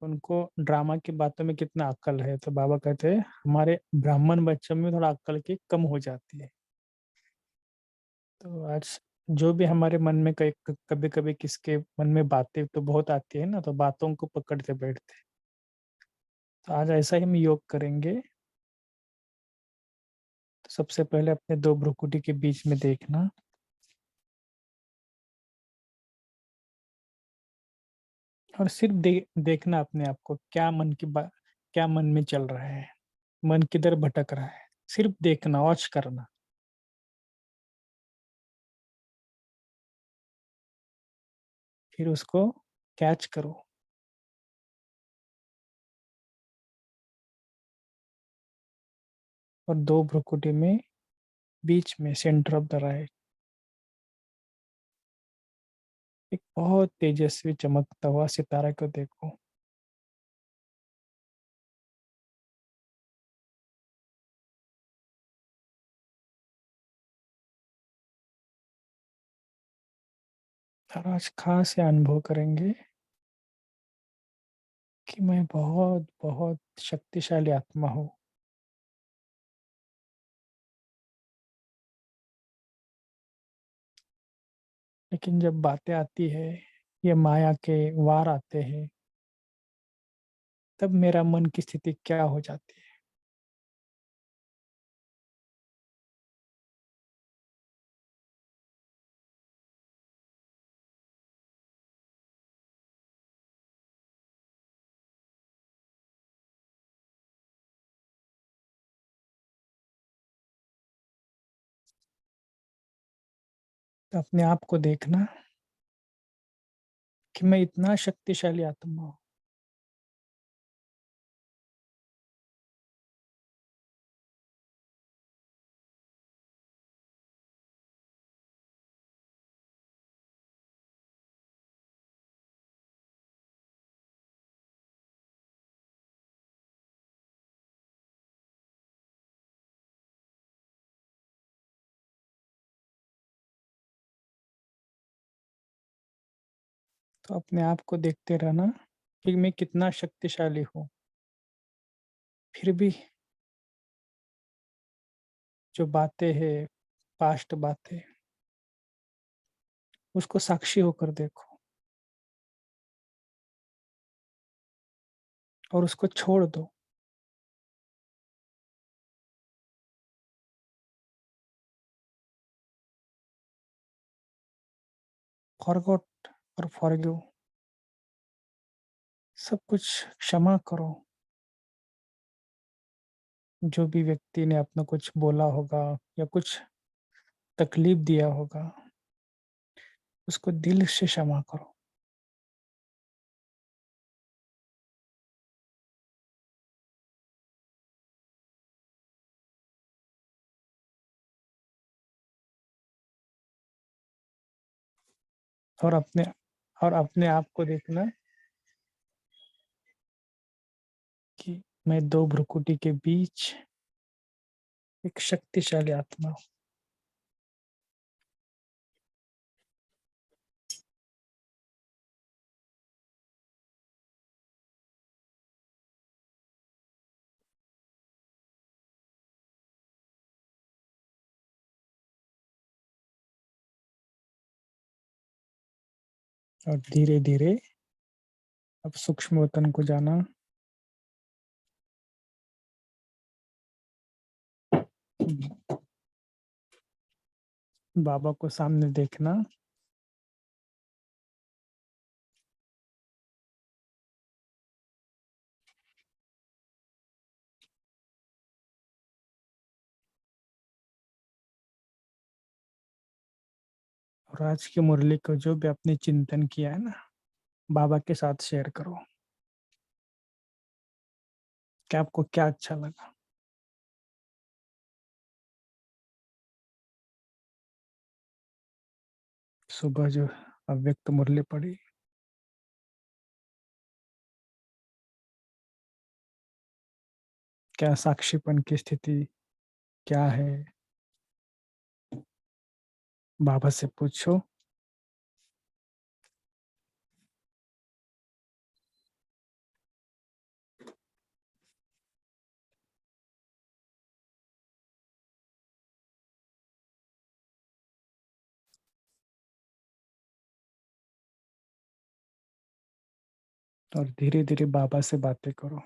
उनको ड्रामा की बातों में कितना अक्ल है, तो बाबा कहते हैं हमारे ब्राह्मण बच्चों में थोड़ा अक्ल की कम हो जाती है। तो आज जो भी हमारे मन में कई कभी कभी किसके मन में बातें तो बहुत आती है ना, तो बातों को पकड़ते बैठते हैं। तो आज ऐसा ही हम योग करेंगे। तो सबसे पहले अपने दो भ्रुकुटी के बीच में देखना, और सिर्फ देखना अपने आप को, क्या मन की बात, क्या मन में चल रहा है, मन किधर भटक रहा है। सिर्फ देखना, वॉच करना। फिर उसको कैच करो, और दो भ्रुकुटी में बीच में सेंटर ऑफ द राइट एक बहुत तेजस्वी चमकता हुआ सितारा को देखो। और आज खास से अनुभव करेंगे कि मैं बहुत बहुत शक्तिशाली आत्मा हूँ। लेकिन जब बातें आती है, ये माया के वार आते हैं, तब मेरा मन की स्थिति क्या हो जाती है। तो अपने आप को देखना कि मैं इतना शक्तिशाली आत्मा हूँ। तो अपने आप को देखते रहना कि मैं कितना शक्तिशाली हूँ। फिर भी जो बातें हैं, पास्ट बातें, उसको साक्षी होकर देखो और उसको छोड़ दो। फॉरगॉट और फॉरगिव, सब कुछ क्षमा करो। जो भी व्यक्ति ने अपना कुछ बोला होगा या कुछ तकलीफ दिया होगा, उसको दिल से क्षमा करो। और अपने अपने आप को देखना कि मैं दो भ्रुकुटी के बीच एक शक्तिशाली आत्मा हूँ। और धीरे धीरे अब सूक्ष्म वतन को जाना। बाबा को सामने देखना, और आज की मुरली को जो भी आपने चिंतन किया है ना, बाबा के साथ शेयर करो कि आपको क्या अच्छा लगा। सुबह जो अव्यक्त मुरली पड़ी, क्या साक्षीपन की स्थिति क्या है, बाबा से पूछो। और धीरे-धीरे बाबा से बातें करो।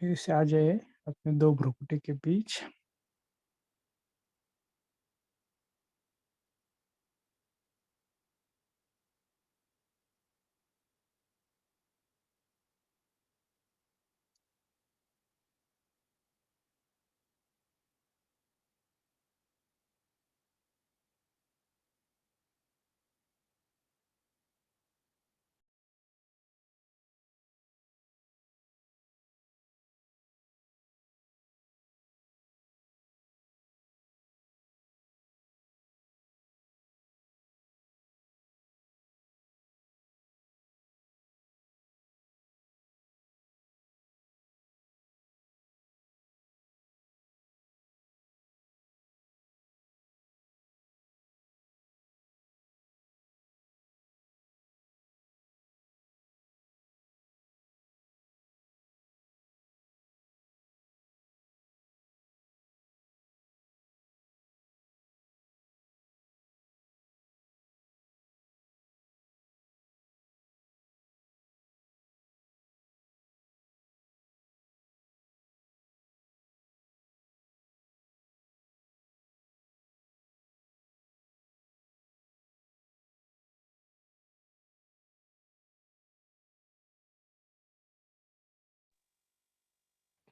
फिर से आ जाइए अपने 2 भ्रुकुटी के बीच।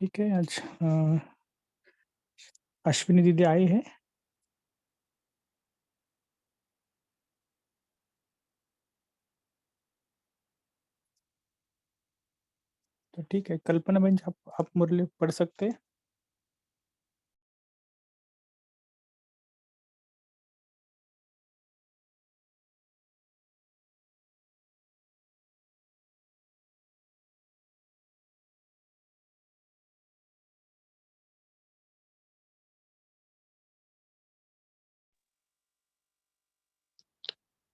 ठीक है, आज अश्विनी दीदी आई है? तो ठीक है, कल्पना बहन जी आप मुरली पढ़ सकते हैं?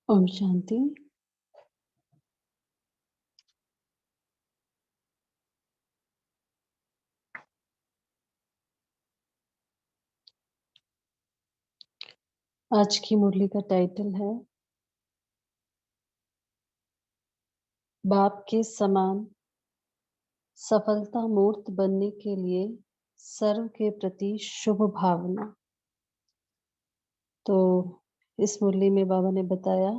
ओम शांति। आज की मुरली का टाइटल है बाप के समान सफलता मूर्त बनने के लिए सर्व के प्रति शुभ भावना। तो इस मुरली में बाबा ने बताया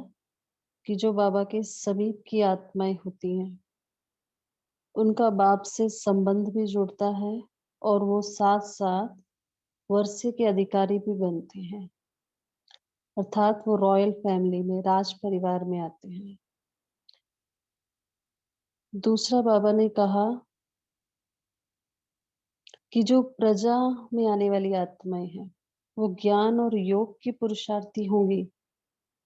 कि जो बाबा के समीप की आत्माएं होती हैं, उनका बाप से संबंध भी जुड़ता है और वो साथ साथ वर्षे के अधिकारी भी बनते हैं, अर्थात वो रॉयल फैमिली में, राज परिवार में आते हैं। दूसरा बाबा ने कहा कि जो प्रजा में आने वाली आत्माएं हैं, वो ज्ञान और योग की पुरुषार्थी होंगी,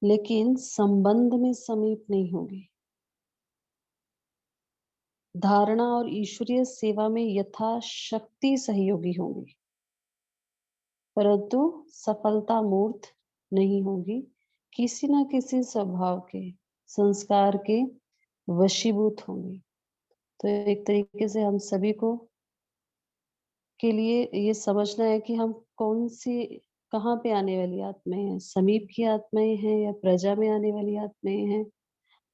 लेकिन संबंध में समीप नहीं होगी। धारणा और ईश्वरीय सेवा में यथाशक्ति सहयोगी होंगी, परंतु सफलता मूर्त नहीं होगी, किसी न किसी स्वभाव के, संस्कार के वशीभूत होंगी। तो एक तरीके से हम सभी को के लिए ये समझना है कि हम कौन सी, कहाँ पे आने वाली आत्माएं हैं, समीप की आत्माएं हैं या प्रजा में आने वाली आत्माएं हैं।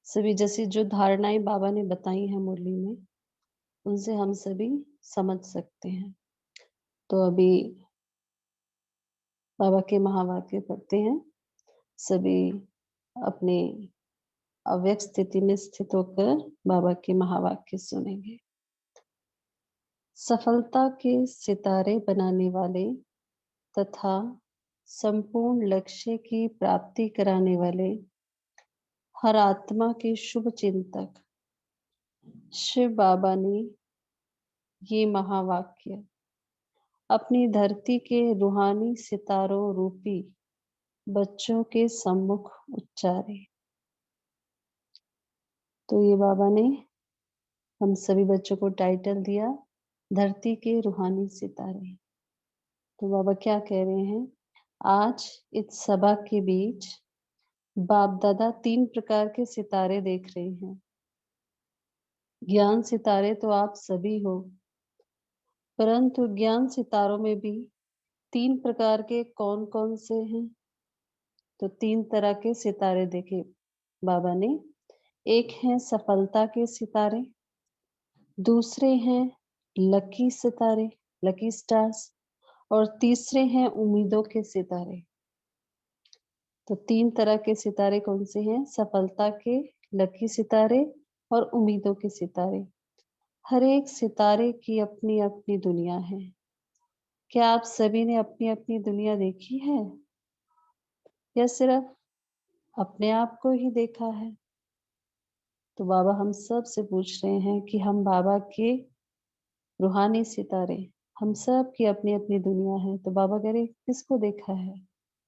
सभी जैसी जो धारणाएं बाबा ने बताई हैं मुरली में, उनसे हम सभी समझ सकते हैं। तो अभी बाबा के महावाक्य पढ़ते हैं। सभी अपने अव्यक्त स्थिति में स्थित होकर बाबा के महावाक्य सुनेंगे। सफलता के सितारे बनाने वाले तथा संपूर्ण लक्ष्य की प्राप्ति कराने वाले हर आत्मा के शुभ चिंतक शिव बाबा ने ये महावाक्य अपनी धरती के रूहानी सितारों रूपी बच्चों के सम्मुख उच्चारे। तो ये बाबा ने हम सभी बच्चों को टाइटल दिया, धरती के रूहानी सितारे। तो बाबा क्या कह रहे हैं, आज इस सभा के बीच बाप दादा 3 प्रकार के सितारे देख रहे हैं। ज्ञान सितारे तो आप सभी हो, परंतु ज्ञान सितारों में भी 3 प्रकार के कौन कौन से हैं? तो 3 तरह के सितारे देखे बाबा ने। एक है सफलता के सितारे, दूसरे हैं लकी सितारे, लकी स्टार्स, और तीसरे हैं उम्मीदों के सितारे। तो 3 तरह के सितारे कौन से हैं? सफलता के, लकी सितारे और उम्मीदों के सितारे। हर एक सितारे की अपनी अपनी दुनिया है। क्या आप सभी ने अपनी अपनी दुनिया देखी है या सिर्फ अपने आप को ही देखा है? तो बाबा हम सब से पूछ रहे हैं कि हम बाबा के रूहानी सितारे, हम सब की अपनी अपनी दुनिया है। तो बाबा कह रहे किसको देखा है?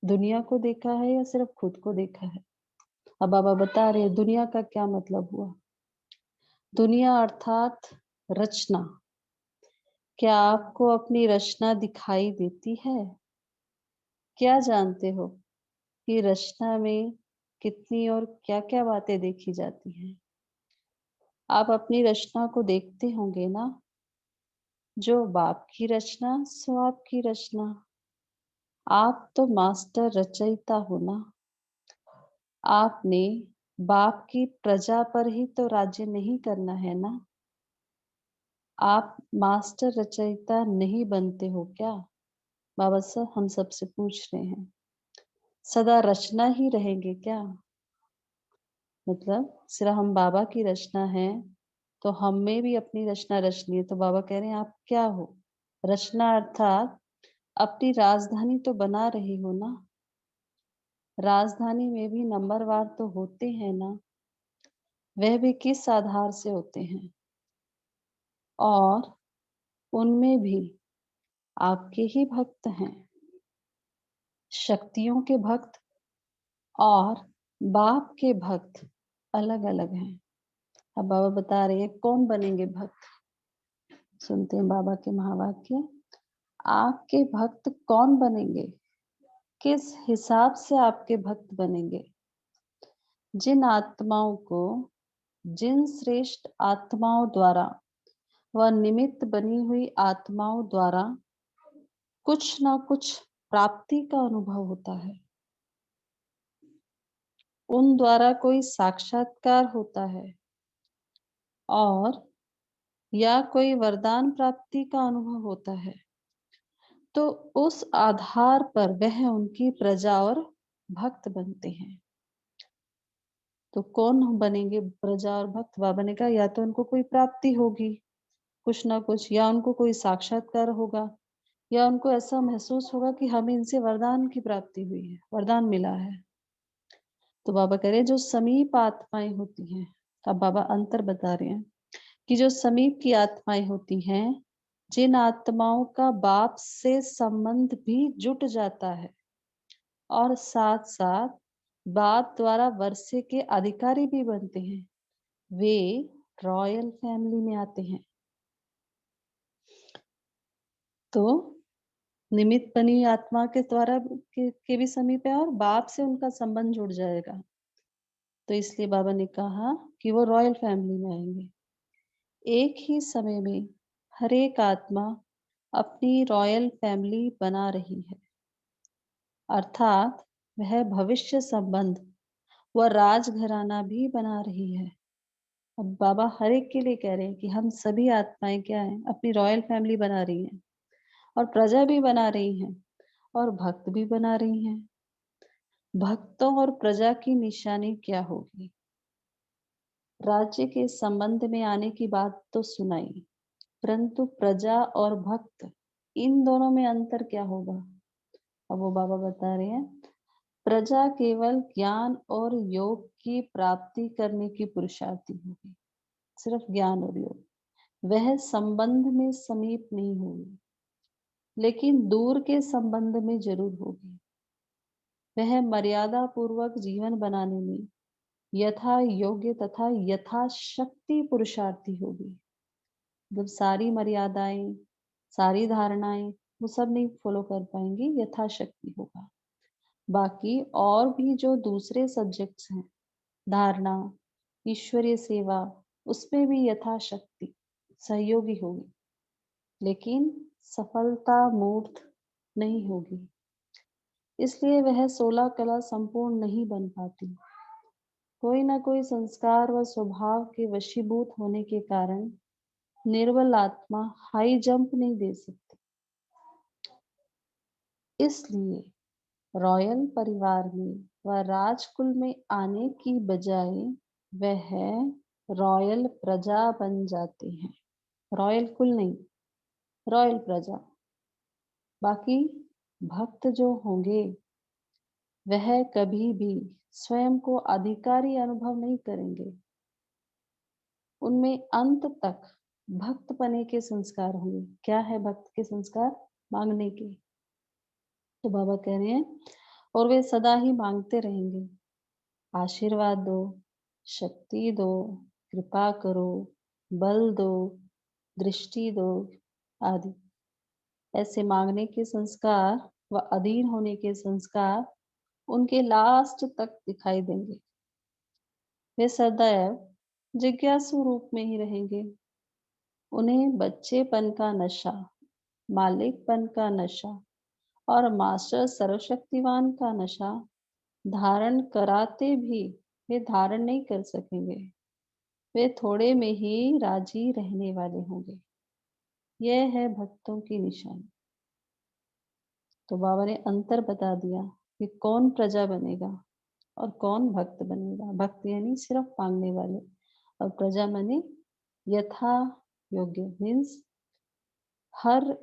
दुनिया को देखा है या सिर्फ खुद को देखा है? अब बाबा बता रहे हैं दुनिया का क्या मतलब हुआ। दुनिया अर्थात रचना। क्या आपको अपनी रचना दिखाई देती है? क्या जानते हो कि रचना में कितनी और क्या क्या बातें देखी जाती हैं? आप अपनी रचना को देखते होंगे ना। जो बाप की रचना सो आपकी रचना। आप तो मास्टर रचयिता हो ना। आपने बाप की प्रजा पर ही तो राज्य नहीं करना है ना। आप मास्टर रचयिता नहीं बनते हो क्या? बाबा साहब हम सबसे पूछ रहे हैं, सदा रचना ही रहेंगे क्या? मतलब सिर्फ हम बाबा की रचना है तो हमें भी अपनी रचना रचनी है। तो बाबा कह रहे हैं आप क्या हो? रचना अर्थात अपनी राजधानी तो बना रही हो ना। राजधानी में भी नंबरवार तो होते हैं ना, वह भी किस आधार से होते हैं? और उनमें भी आपके ही भक्त हैं, शक्तियों के भक्त और बाप के भक्त अलग अलग हैं। अब बाबा बता रहे हैं कौन बनेंगे भक्त। सुनते हैं बाबा के महावाक्य। आपके भक्त कौन बनेंगे? किस हिसाब से आपके भक्त बनेंगे? जिन आत्माओं को, जिन श्रेष्ठ आत्माओं द्वारा व निमित्त बनी हुई आत्माओं द्वारा कुछ ना कुछ प्राप्ति का अनुभव होता है, उन द्वारा कोई साक्षात्कार होता है और या कोई वरदान प्राप्ति का अनुभव होता है, तो उस आधार पर वह उनकी प्रजा और भक्त बनते हैं। तो कौन बनेंगे प्रजा और भक्त? बाबा ने कहा या तो उनको कोई प्राप्ति होगी कुछ ना कुछ, या उनको कोई साक्षात्कार होगा, या उनको ऐसा महसूस होगा कि हमें इनसे वरदान की प्राप्ति हुई है, वरदान मिला है। तो बाबा कह रहे हैं जो समीप आत्माएं होती हैं, अब बाबा अंतर बता रहे हैं कि जो समीप की आत्माएं होती हैं, जिन आत्माओं का बाप से संबंध भी जुट जाता है और साथ साथ बाप द्वारा वर्षे के अधिकारी भी बनते हैं, वे रॉयल फैमिली में आते हैं। तो निमित्त बनी आत्मा के द्वारा के भी समीप है और बाप से उनका संबंध जुड़ जाएगा। तो इसलिए बाबा ने कहा कि वो रॉयल फैमिली में आएंगे। एक ही समय में हर एक आत्मा अपनी रॉयल फैमिली बना रही है, अर्थात वह भविष्य संबंध व राजघराना भी बना रही है। अब बाबा हर एक के लिए कह रहे हैं कि हम सभी आत्माएं क्या हैं, अपनी रॉयल फैमिली बना रही हैं और प्रजा भी बना रही हैं और भक्त भी बना रही हैं। भक्तों और प्रजा की निशानी क्या होगी? राज्य के संबंध में आने की बात तो सुनाई, परंतु प्रजा और भक्त इन दोनों में अंतर क्या होगा? अब वो बाबा बता रहे हैं, प्रजा केवल ज्ञान और योग की प्राप्ति करने की पुरुषार्थी होगी, सिर्फ ज्ञान और योग, वह संबंध में समीप नहीं होगी, लेकिन दूर के संबंध में जरूर होगी। वह मर्यादा पूर्वक जीवन बनाने में यथा योग्य तथा यथाशक्ति पुरुषार्थी होगी। जब सारी मर्यादाएं, सारी धारणाएं वो सब नहीं फॉलो कर पाएंगी, यथाशक्ति होगा। बाकी और भी जो दूसरे सब्जेक्ट्स हैं, धारणा, ईश्वरीय सेवा, उसमें भी यथाशक्ति सहयोगी होगी, लेकिन सफलता मूर्त नहीं होगी। इसलिए वह 16 कला संपूर्ण नहीं बन पाती। कोई ना कोई संस्कार व स्वभाव के वशीभूत होने के कारण निर्बल आत्मा हाई जंप नहीं दे सकती। इसलिए रॉयल परिवार में व राजकुल में आने की बजाय वह रॉयल प्रजा बन जाते हैं। रॉयल कुल नहीं, रॉयल प्रजा। बाकी भक्त जो होंगे वह कभी भी स्वयं को अधिकारी अनुभव नहीं करेंगे। उनमें अंत तक भक्त बने के संस्कार होंगे। क्या है भक्त के संस्कार? मांगने के। तो बाबा कह रहे हैं और वे सदा ही मांगते रहेंगे, आशीर्वाद दो, शक्ति दो, कृपा करो, बल दो, दृष्टि दो आदि। ऐसे मांगने के संस्कार व अधीन होने के संस्कार उनके लास्ट तक दिखाई देंगे। वे सदैव जिज्ञासु रूप में ही रहेंगे। उन्हें बच्चेपन का नशा, मालिकपन का नशा और मास्टर सर्वशक्तिवान का नशा धारण कराते भी वे धारण नहीं कर सकेंगे। वे थोड़े में ही राजी रहने वाले होंगे। यह है भक्तों की निशानी। तो बाबा ने अंतर बता दिया कि कौन प्रजा बनेगा और कौन भक्त बनेगा। भक्त यानी सिर्फ मांगने वाले, और प्रजा माने यथा योग्य, मीन्स हर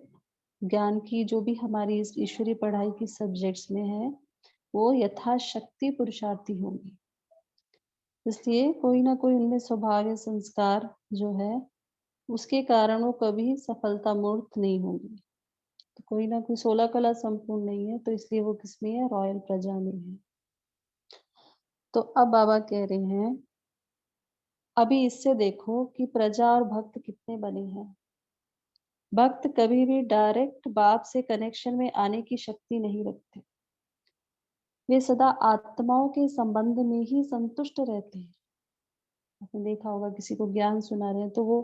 ज्ञान की जो भी हमारी इस ईश्वरीय पढ़ाई की सब्जेक्ट्स में है वो यथाशक्ति पुरुषार्थी होंगी। इसलिए कोई ना कोई उनमें स्वभाव या संस्कार जो है उसके कारण वो कभी सफलता मूर्त नहीं होंगी। तो कोई ना कोई 16 कला संपूर्ण नहीं है, तो इसलिए वो किसमें है? रॉयल प्रजा में है। तो अब बाबा कह रहे हैं अभी इससे देखो कि प्रजा और भक्त कितने बने हैं। भक्त कभी भी डायरेक्ट बाप से कनेक्शन में आने की शक्ति नहीं रखते। वे सदा आत्माओं के संबंध में ही संतुष्ट रहते हैं। आपने देखा होगा किसी को ज्ञान सुना रहे हैं तो वो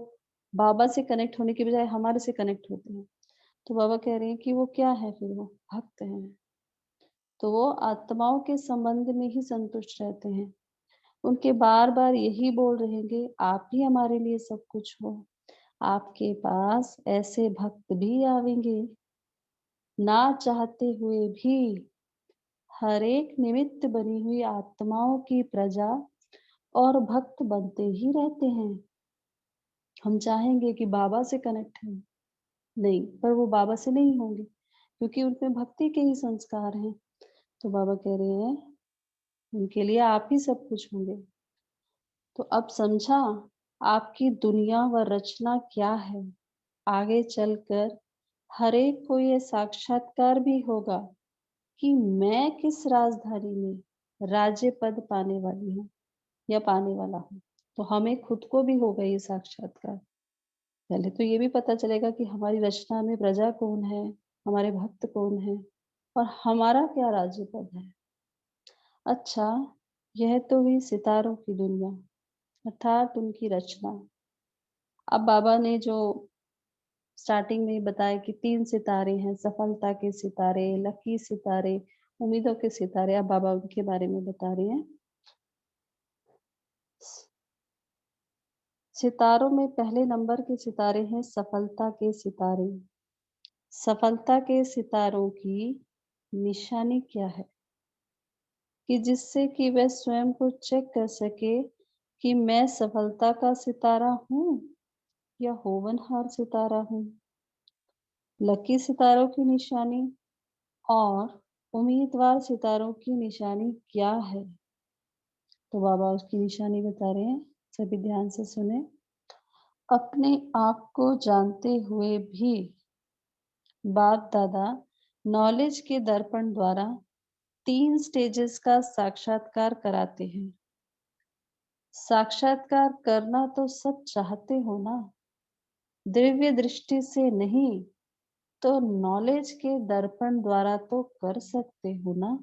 बाबा से कनेक्ट होने के बजाय हमारे से कनेक्ट होते हैं। तो बाबा कह रहे हैं कि वो क्या है? फिर वो भक्त हैं। तो वो आत्माओं के संबंध में ही संतुष्ट रहते हैं। उनके बार बार यही बोल रहेंगे, आप ही हमारे लिए सब कुछ हो, आपके पास ऐसे भक्त भी आवेंगे, ना चाहते हुए भी। हर एक निमित्त बनी हुई आत्माओं की प्रजा और भक्त बनते ही रहते हैं। हम चाहेंगे कि बाबा से कनेक्ट हैं, नहीं, पर वो बाबा से नहीं होंगे क्योंकि उनमें भक्ति के ही संस्कार हैं। तो बाबा कह रहे हैं उनके लिए आप ही सब कुछ होंगे। तो अब समझा आपकी दुनिया व रचना क्या है। आगे चलकर हर एक को ये साक्षात्कार भी होगा कि मैं किस राजधानी में राज्य पद पाने वाली हूँ या पाने वाला हूँ। तो हमें खुद को भी होगा ये साक्षात्कार। पहले तो ये भी पता चलेगा कि हमारी रचना में प्रजा कौन है, हमारे भक्त कौन है और हमारा क्या राज्य पद है। अच्छा, यह तो हुई सितारों की दुनिया अर्थात उनकी रचना। अब बाबा ने जो स्टार्टिंग में बताया कि 3 सितारे हैं, सफलता के सितारे, लकी सितारे, उम्मीदों के सितारे। अब बाबा उनके बारे में बता रहे हैं। सितारों में पहले नंबर के सितारे हैं सफलता के सितारे। सफलता के सितारों की निशानी क्या है कि जिससे कि वह स्वयं को चेक कर सके कि मैं सफलता का सितारा हूँ या होनहार सितारा हूँ। लकी सितारों की निशानी और उम्मीदवार सितारों की निशानी क्या है। तो बाबा उसकी निशानी बता रहे हैं, सभी ध्यान से सुने। अपने आप को जानते हुए भी बाप दादा नॉलेज के दर्पण द्वारा 3 स्टेजेस का साक्षात्कार कराते हैं। साक्षात्कार करना तो सब चाहते हो ना, दिव्य दृष्टि से नहीं तो नॉलेज के दर्पण द्वारा तो कर सकते हो ना।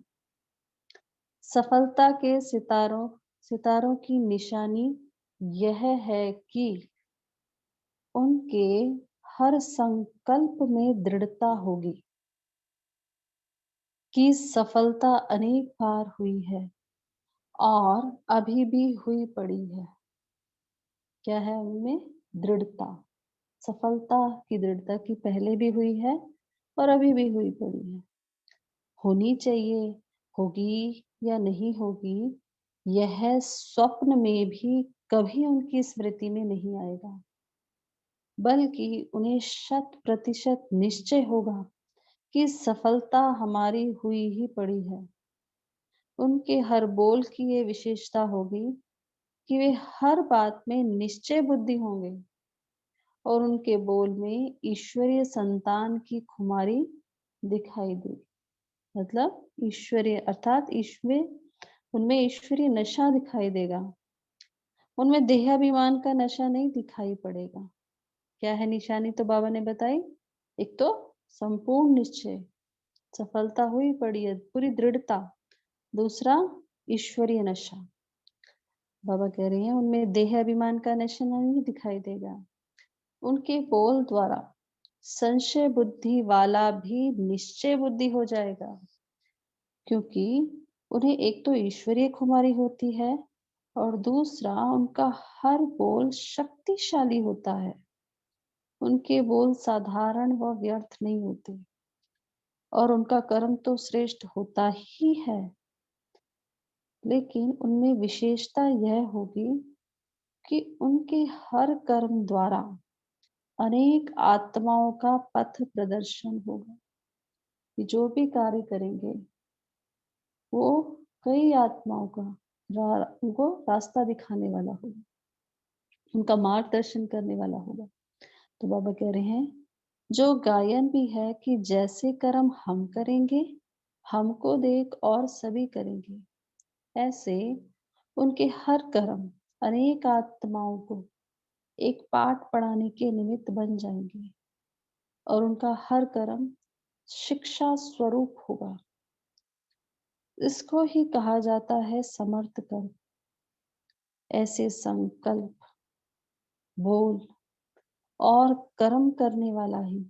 सफलता के सितारों की निशानी यह है कि उनके हर संकल्प में दृढ़ता होगी कि सफलता अनेक बार हुई है और अभी भी हुई पड़ी है। क्या है उनमें? दृढ़ता। सफलता की दृढ़ता की पहले भी हुई है और अभी भी हुई पड़ी है। होनी चाहिए, होगी या नहीं होगी, यह स्वप्न में भी कभी उनकी स्मृति में नहीं आएगा, बल्कि उन्हें 100% निश्चय होगा कि सफलता हमारी हुई ही पड़ी है। उनके हर बोल की ये विशेषता होगी कि वे हर बात में निश्चय बुद्धि होंगे और उनके बोल में ईश्वरीय संतान की खुमारी दिखाई देगी। मतलब ईश्वरीय अर्थात ईश्वर, उनमें ईश्वरीय नशा दिखाई देगा। उनमें देहाभिमान का नशा नहीं दिखाई पड़ेगा। क्या है निशानी? तो बाबा ने बताई, एक तो संपूर्ण निश्चय, सफलता हुई पड़ी है, पूरी दृढ़ता। दूसरा ईश्वरीय नशा। बाबा कह रहे हैं उनमें देह अभिमान का नशा नहीं दिखाई देगा। उनके बोल द्वारा संशय बुद्धि वाला भी निश्चय बुद्धि हो जाएगा, क्योंकि उन्हें एक तो ईश्वरीय खुमारी होती है और दूसरा उनका हर बोल शक्तिशाली होता है। उनके बोल साधारण व व्यर्थ नहीं होते और उनका कर्म तो श्रेष्ठ होता ही है, लेकिन उनमें विशेषता यह होगी कि उनके हर कर्म द्वारा अनेक आत्माओं का पथ प्रदर्शन होगा। कि जो भी कार्य करेंगे वो कई आत्माओं का उनको रास्ता दिखाने वाला होगा, उनका मार्गदर्शन करने वाला होगा। तो बाबा कह रहे हैं जो गायन भी है कि जैसे कर्म हम करेंगे हमको देख और सभी करेंगे, ऐसे उनके हर कर्म अनेक आत्माओं को एक पाठ पढ़ाने के निमित्त बन जाएंगे और उनका हर कर्म शिक्षा स्वरूप होगा। इसको ही कहा जाता है समर्थ कर्म। ऐसे संकल्प, बोल और कर्म करने वाला ही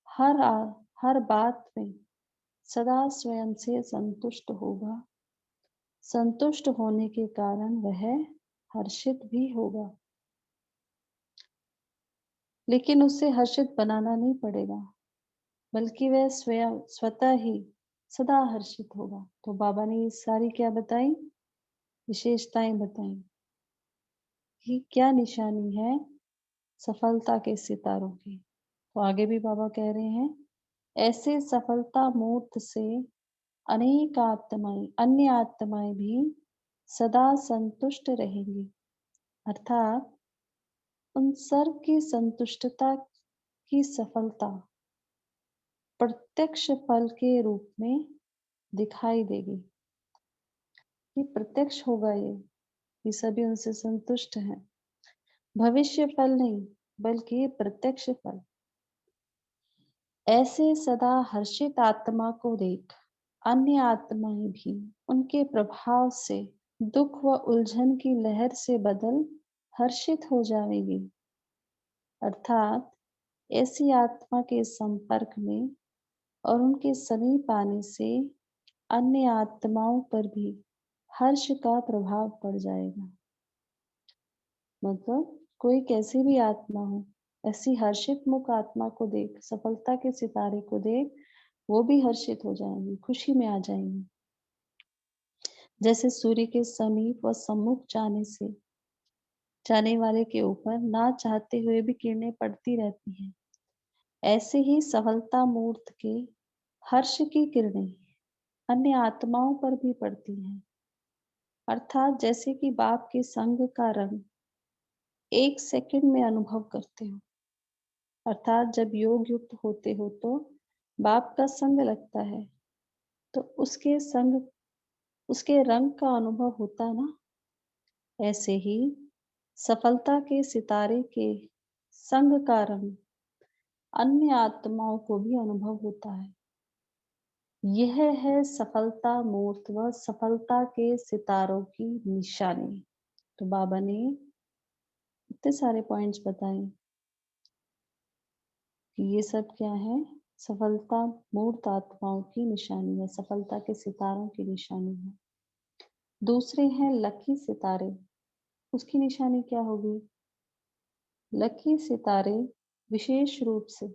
हर बात में सदा स्वयं से संतुष्ट होगा। संतुष्ट होने के कारण वह हर्षित भी होगा। लेकिन उसे हर्षित बनाना नहीं पड़ेगा, बल्कि वह स्वयं स्वतः ही सदा हर्षित होगा। तो बाबा ने ये सारी क्या बताई, विशेषताएं बताई कि क्या निशानी है सफलता के सितारों की। तो आगे भी बाबा कह रहे हैं, ऐसे सफलता मूर्त से अनेक आत्माएं, अन्य आत्माएं भी सदा संतुष्ट रहेंगी, अर्थात उन सर्व की संतुष्टता की सफलता प्रत्यक्ष फल के रूप में दिखाई देगी। ये प्रत्यक्ष होगा, ये सभी उनसे संतुष्ट हैं। भविष्य फल नहीं, बल्कि प्रत्यक्ष फल। ऐसे सदा हर्षित आत्मा को देख अन्य आत्माएं भी उनके प्रभाव से दुख व उलझन की लहर से बदल हर्षित हो जाएगी, अर्थात ऐसी आत्मा के संपर्क में और उनके समीप आने से अन्य आत्माओं पर भी हर्ष का प्रभाव पड़ जाएगा। मतलब कोई कैसी भी आत्मा हो, ऐसी हर्षित मुख आत्मा को देख, सफलता के सितारे को देख, वो भी हर्षित हो जाएंगी, खुशी में आ जाएंगी। जैसे सूर्य के समीप व सम्मुख जाने वाले के ऊपर ना चाहते हुए भी किरणें पड़ती रहती हैं, ऐसे ही सफलता मूर्त के हर्ष की किरणें अन्य आत्माओं पर भी पड़ती हैं, अर्थात जैसे कि बाप के संग का रंग एक सेकंड में अनुभव करते हो। अर्थात जब योग युक्त होते हो तो बाप का संग लगता है, तो उसके रंग का अनुभव होता है ना। ऐसे ही सफलता के सितारे के संग का रंग अन्य आत्माओं को भी अनुभव होता है। यह है सफलता मूर्त व सफलता के सितारों की निशानी। तो बाबा ने इतने सारे पॉइंट्स बताए कि ये सब क्या है, सफलता मूर्त आत्माओं की निशानी है, सफलता के सितारों की निशानी है। दूसरे हैं लकी सितारे, उसकी निशानी क्या होगी? लकी सितारे विशेष रूप से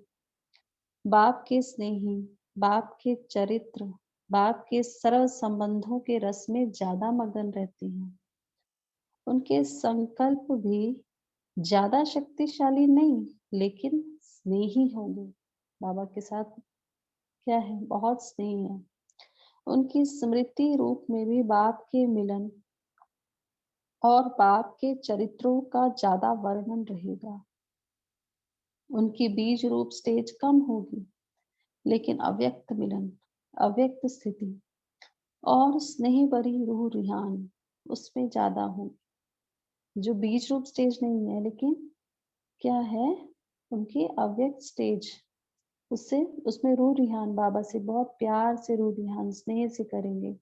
बाप के स्नेही, बाप के चरित्र, बाप के सर्व संबंधों के रस में ज्यादा मगन रहती हैं। उनके संकल्प भी ज्यादा शक्तिशाली नहीं, लेकिन स्नेही होंगे। बाबा के साथ क्या है, बहुत स्नेही है। उनकी स्मृति रूप में भी बाप के मिलन और बाप के चरित्रों का ज्यादा वर्णन रहेगा। उनकी बीज रूप स्टेज कम होगी, लेकिन अव्यक्त मिलन, अव्यक्त स्थिति और स्नेह भरी रूह रिहान उसमें ज्यादा होगी। जो बीज रूप स्टेज नहीं है, लेकिन क्या है, उनकी अव्यक्त स्टेज, उससे उसमें रूह रिहान बाबा से बहुत प्यार से रूह रिहान स्नेह से करेंगे।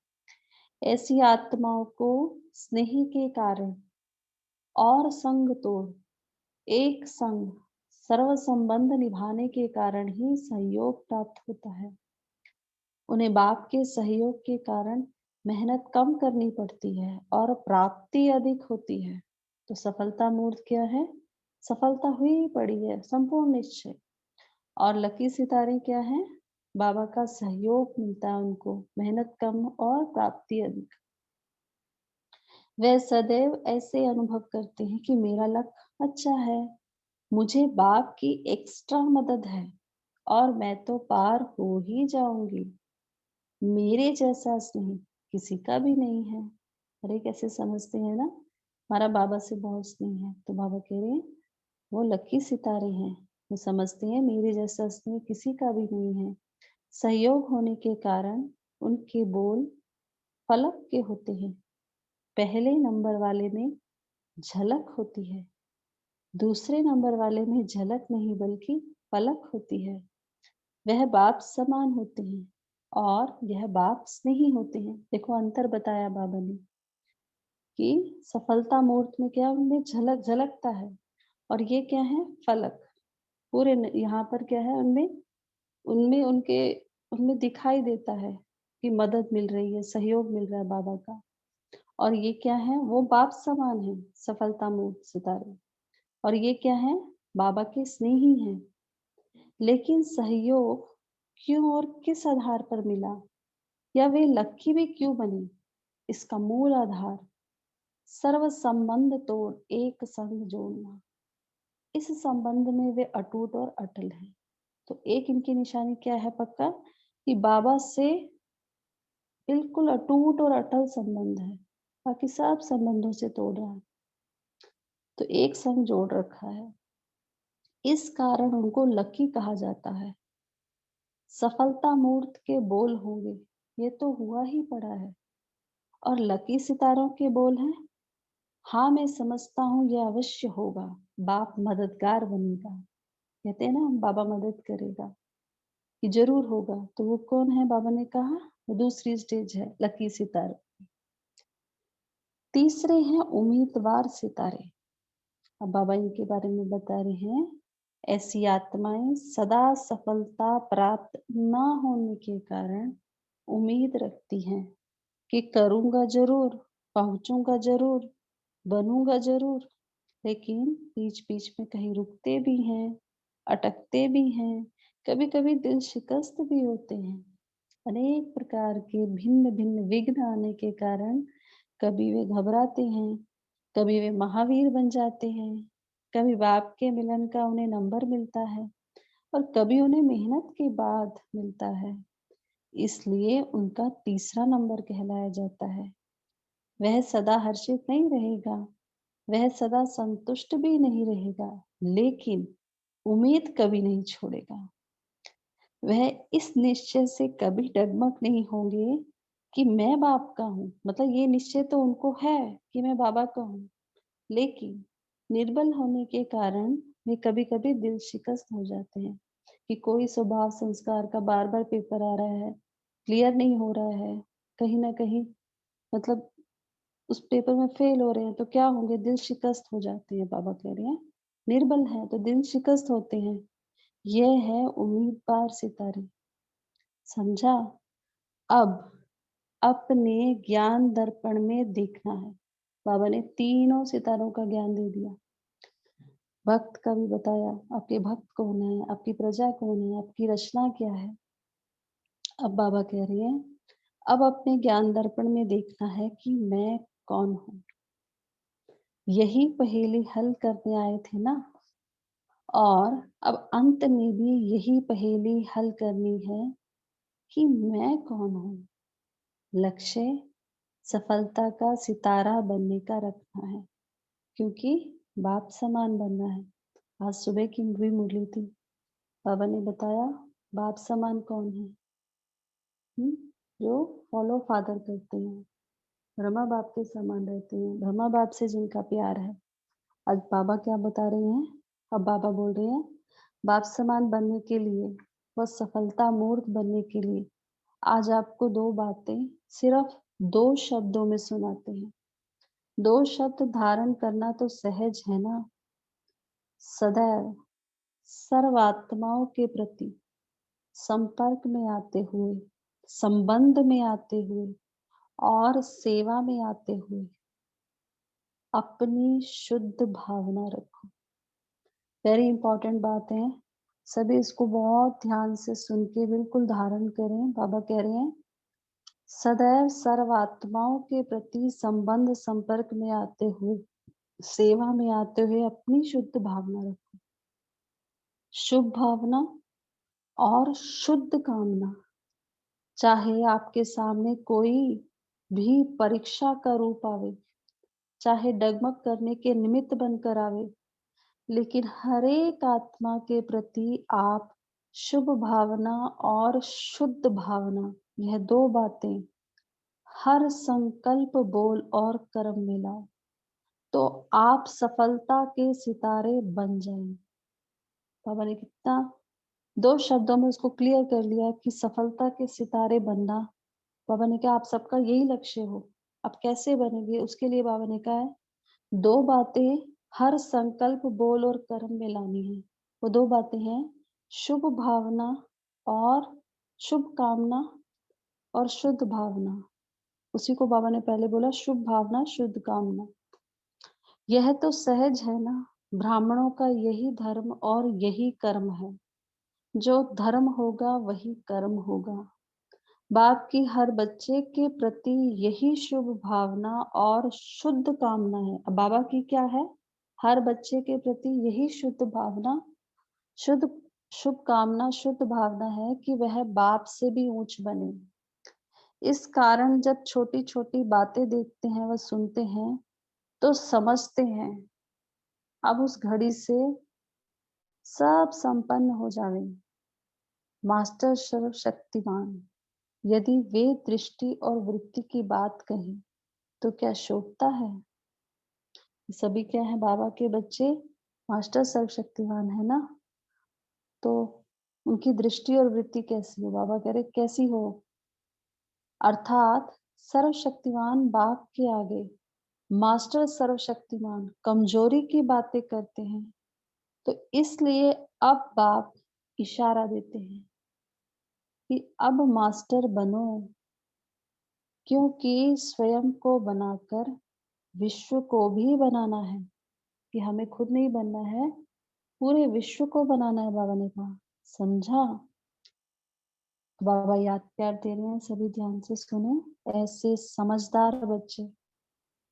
ऐसी आत्माओं को स्नेह के कारण और संग तोड़ एक संग सर्व संबंध निभाने के कारण ही सहयोग प्राप्त होता है। उन्हें बाप के सहयोग के कारण मेहनत कम करनी पड़ती है और प्राप्ति अधिक होती है। तो सफलता मूर्त क्या है, सफलता हुई पड़ी है, संपूर्ण निश्चय। और लकी सितारे क्या है, बाबा का सहयोग मिलता है उनको, मेहनत कम और प्राप्ति अधिक। वे सदैव ऐसे अनुभव करते हैं कि मेरा लक अच्छा है, मुझे बाप की एक्स्ट्रा मदद है और मैं तो पार हो ही जाऊंगी। मेरे जैसा स्नेह किसी का भी नहीं है। अरे कैसे समझते हैं ना, हमारा बाबा से बहुत स्नेह है। तो बाबा कह रहे हैं वो लकी सितारे हैं, वो समझते हैं मेरे जैसा स्नेह किसी का भी नहीं है। सहयोग होने के कारण उनके बोल फलक के होते हैं। पहले नंबर वाले में झलक होती है, दूसरे नंबर वाले में झलक नहीं बल्कि पलक होती है। वह बाप समान होते हैं और यह बाप स्नेही होते हैं। देखो अंतर बताया बाबा ने कि सफलता मूर्त में क्या, उनमें झलक झलकता है, और ये क्या है, फलक। पूरे यहाँ पर क्या है, उनमें उनमें उनके उनमें दिखाई देता है कि मदद मिल रही है, सहयोग मिल रहा है बाबा का। और ये क्या है, वो बाप समान है, सफलता मूर्त सितारे। और ये क्या है, बाबा के स्नेही हैं, लेकिन सहयोग क्यों और किस आधार पर मिला, या वे लक्की भी क्यों बने? इसका मूल आधार सर्व संबंध तोड़ एक संग जोड़ना। इस संबंध में वे अटूट और अटल हैं। तो एक इनकी निशानी क्या है पक्का, कि बाबा से बिल्कुल अटूट और अटल संबंध है, बाकी सब संबंधों से तोड़ रहा है। तो एक संग जोड़ रखा है, इस कारण उनको लकी कहा जाता है। सफलता मूर्त के बोल होंगे, ये तो हुआ ही पड़ा है। और लकी सितारों के बोल हैं, हाँ मैं समझता हूँ ये अवश्य होगा, बाप मददगार बनेगा। कहते हैं ना बाबा मदद करेगा, ये जरूर होगा। तो वो कौन है? बाबा ने कहा वो दूसरी स्टेज है लकी सितारे। तीसरे हैं उम्मीदवार सितारे। अब बाबा इनके बारे में बता रहे हैं, ऐसी आत्माएं सदा सफलता प्राप्त न होने के कारण उम्मीद रखती हैं कि करूंगा जरूर, पहुंचूंगा जरूर, बनूंगा जरूर, लेकिन बीच बीच में कहीं रुकते भी हैं, अटकते भी हैं, कभी कभी दिल शिकस्त भी होते हैं। अनेक प्रकार के भिन्न भिन्न विघ्न आने के कारण कभी वे घबराते हैं, कभी वे महावीर बन जाते हैं, कभी बाप के मिलन का उन्हें नंबर मिलता है, और कभी उन्हें मेहनत के बाद मिलता है। इसलिए उनका तीसरा नंबर कहलाया जाता है। वह सदा हर्षित नहीं रहेगा, वह सदा संतुष्ट भी नहीं रहेगा, लेकिन उम्मीद कभी नहीं छोड़ेगा। वह इस निश्चय से कभी डगमग नहीं होंगे कि मैं बाप का हूँ। मतलब ये निश्चय तो उनको है कि मैं बाबा का हूँ, लेकिन निर्बल होने के कारण वे कभी कभी दिल शिकस्त हो जाते हैं कि कोई स्वभाव संस्कार का बार बार पेपर आ रहा है, क्लियर नहीं हो रहा है, कहीं ना कहीं मतलब उस पेपर में फेल हो रहे हैं, तो क्या होंगे? दिल शिकस्त हो जाते हैं। बाबा कह रहे हैं निर्बल है तो दिल शिकस्त होते हैं। यह है उम्मीदवार सितारे। समझा? अब अपने ज्ञान दर्पण में देखना है। बाबा ने तीनों सितारों का ज्ञान दे दिया, भक्त का भी बताया, आपके भक्त कौन है, आपकी प्रजा कौन है, आपकी रचना क्या है। अब बाबा कह रहे हैं अब अपने ज्ञान दर्पण में देखना है कि मैं कौन हूँ। यही पहेली हल करने आए थे ना, और अब अंत में भी यही पहेली हल करनी है कि मैं कौन हूँ। लक्ष्य सफलता का सितारा बनने का रखना है, क्योंकि बाप समान बनना है। आज सुबह की भी मुरली थी, बाबा ने बताया बाप समान कौन है। जो फॉलो फादर करते हैं, ब्रह्मा बाप के समान रहते हैं, ब्रह्मा बाप से जिनका प्यार है। आज बाबा क्या बता रहे हैं? अब बाबा बोल रहे हैं बाप समान बनने के लिए, व सफलता मूर्त बनने के लिए आज आपको दो बातें सिर्फ दो शब्दों में सुनाते हैं। दो शब्द धारण करना तो सहज है ना। सदैव सर्वात्माओं के प्रति संपर्क में आते हुए, संबंध में आते हुए और सेवा में आते हुए अपनी शुद्ध भावना रखो। वेरी इंपॉर्टेंट बात है, सभी इसको बहुत ध्यान से सुन के बिल्कुल धारण करें। बाबा कह रहे हैं सदैव सर्वात्माओं के प्रति संबंध संपर्क में आते हुए, सेवा में आते हुए अपनी शुद्ध भावना रखो। शुभ भावना और शुद्ध कामना, चाहे आपके सामने कोई भी परीक्षा का रूप आवे, चाहे डगमग करने के निमित्त बनकर आवे, लेकिन हर एक आत्मा के प्रति आप शुभ भावना और शुद्ध भावना, यह दो बातें हर संकल्प बोल और कर्म में लाओ, तो आप सफलता के सितारे बन जाएंगे। बाबा ने कितना दो शब्दों में उसको क्लियर कर लिया कि सफलता के सितारे बनना। बाबा ने कहा आप सबका यही लक्ष्य हो, आप कैसे बनेंगे उसके लिए बाबा ने कहा है दो बातें हर संकल्प बोल और कर्म में लानी है। वो दो बातें हैं शुभ भावना और शुभ कामना और शुद्ध भावना। उसी को बाबा ने पहले बोला शुभ भावना शुद्ध कामना। यह तो सहज है ना, ब्राह्मणों का यही धर्म और यही कर्म है। जो धर्म होगा वही कर्म होगा। बाप की हर बच्चे के प्रति यही शुभ भावना और शुद्ध कामना है। अब बाबा की क्या है? हर बच्चे के प्रति यही शुद्ध भावना, शुद्ध शुभ कामना, शुद्ध भावना है कि वह बाप से भी ऊंच बने। इस कारण जब छोटी-छोटी बातें देखते हैं व सुनते हैं, तो समझते हैं, अब उस घड़ी से सब संपन्न हो जावे। मास्टर सर्वशक्तिमान, यदि वे दृष्टि और वृत्ति की बात कहें, तो क्या शोभता है? सभी क्या है? बाबा के बच्चे मास्टर सर्वशक्तिमान है ना? तो उनकी दृष्टि और वृत्ति कैसी हो? बाबा कह रहे कैसी हो? अर्थात सर्वशक्तिमान बाप के आगे मास्टर सर्वशक्तिमान कमजोरी की बातें करते हैं, तो इसलिए अब बाप इशारा देते हैं कि अब मास्टर बनो, क्योंकि स्वयं को बनाकर विश्व को भी बनाना है। कि हमें खुद नहीं बनना है, पूरे विश्व को बनाना है, बाबा ने कहा। समझा? बाबा याद प्यार दे रहे हैं, सभी ध्यान से सुने। ऐसे समझदार बच्चे,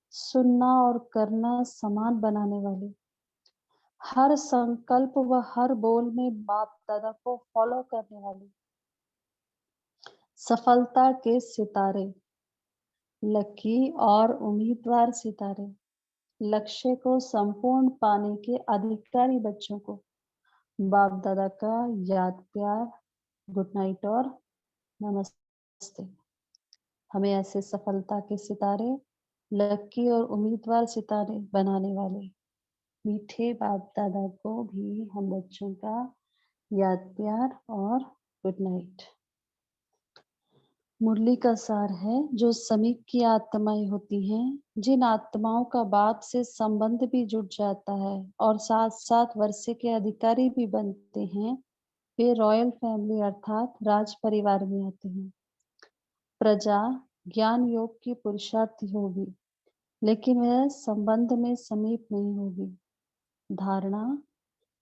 सुनना और करना समान बनाने वाले, हर संकल्प व हर बोल में बाप दादा को फॉलो करने वाले, सफलता के सितारे, लकी और उम्मीदवार सितारे, लक्ष्य को संपूर्ण पाने के अधिकारी बच्चों को बाप दादा का याद प्यार, गुड नाइट और नमस्ते। हमें ऐसे सफलता के सितारे, लकी और उम्मीदवार सितारे बनाने वाले मीठे बाप दादा को भी हम बच्चों का याद प्यार और गुड नाइट। मुरली का सार है, जो समीप की आत्माएं होती हैं, जिन आत्माओं का बाप से संबंध भी जुड़ जाता है और साथ साथ वर्षे के अधिकारी भी बनते हैं, वे रॉयल फैमिली अर्थात राज परिवार में आते हैं। प्रजा ज्ञान योग की पुरुषार्थी होगी, लेकिन वह संबंध में समीप नहीं होगी। धारणा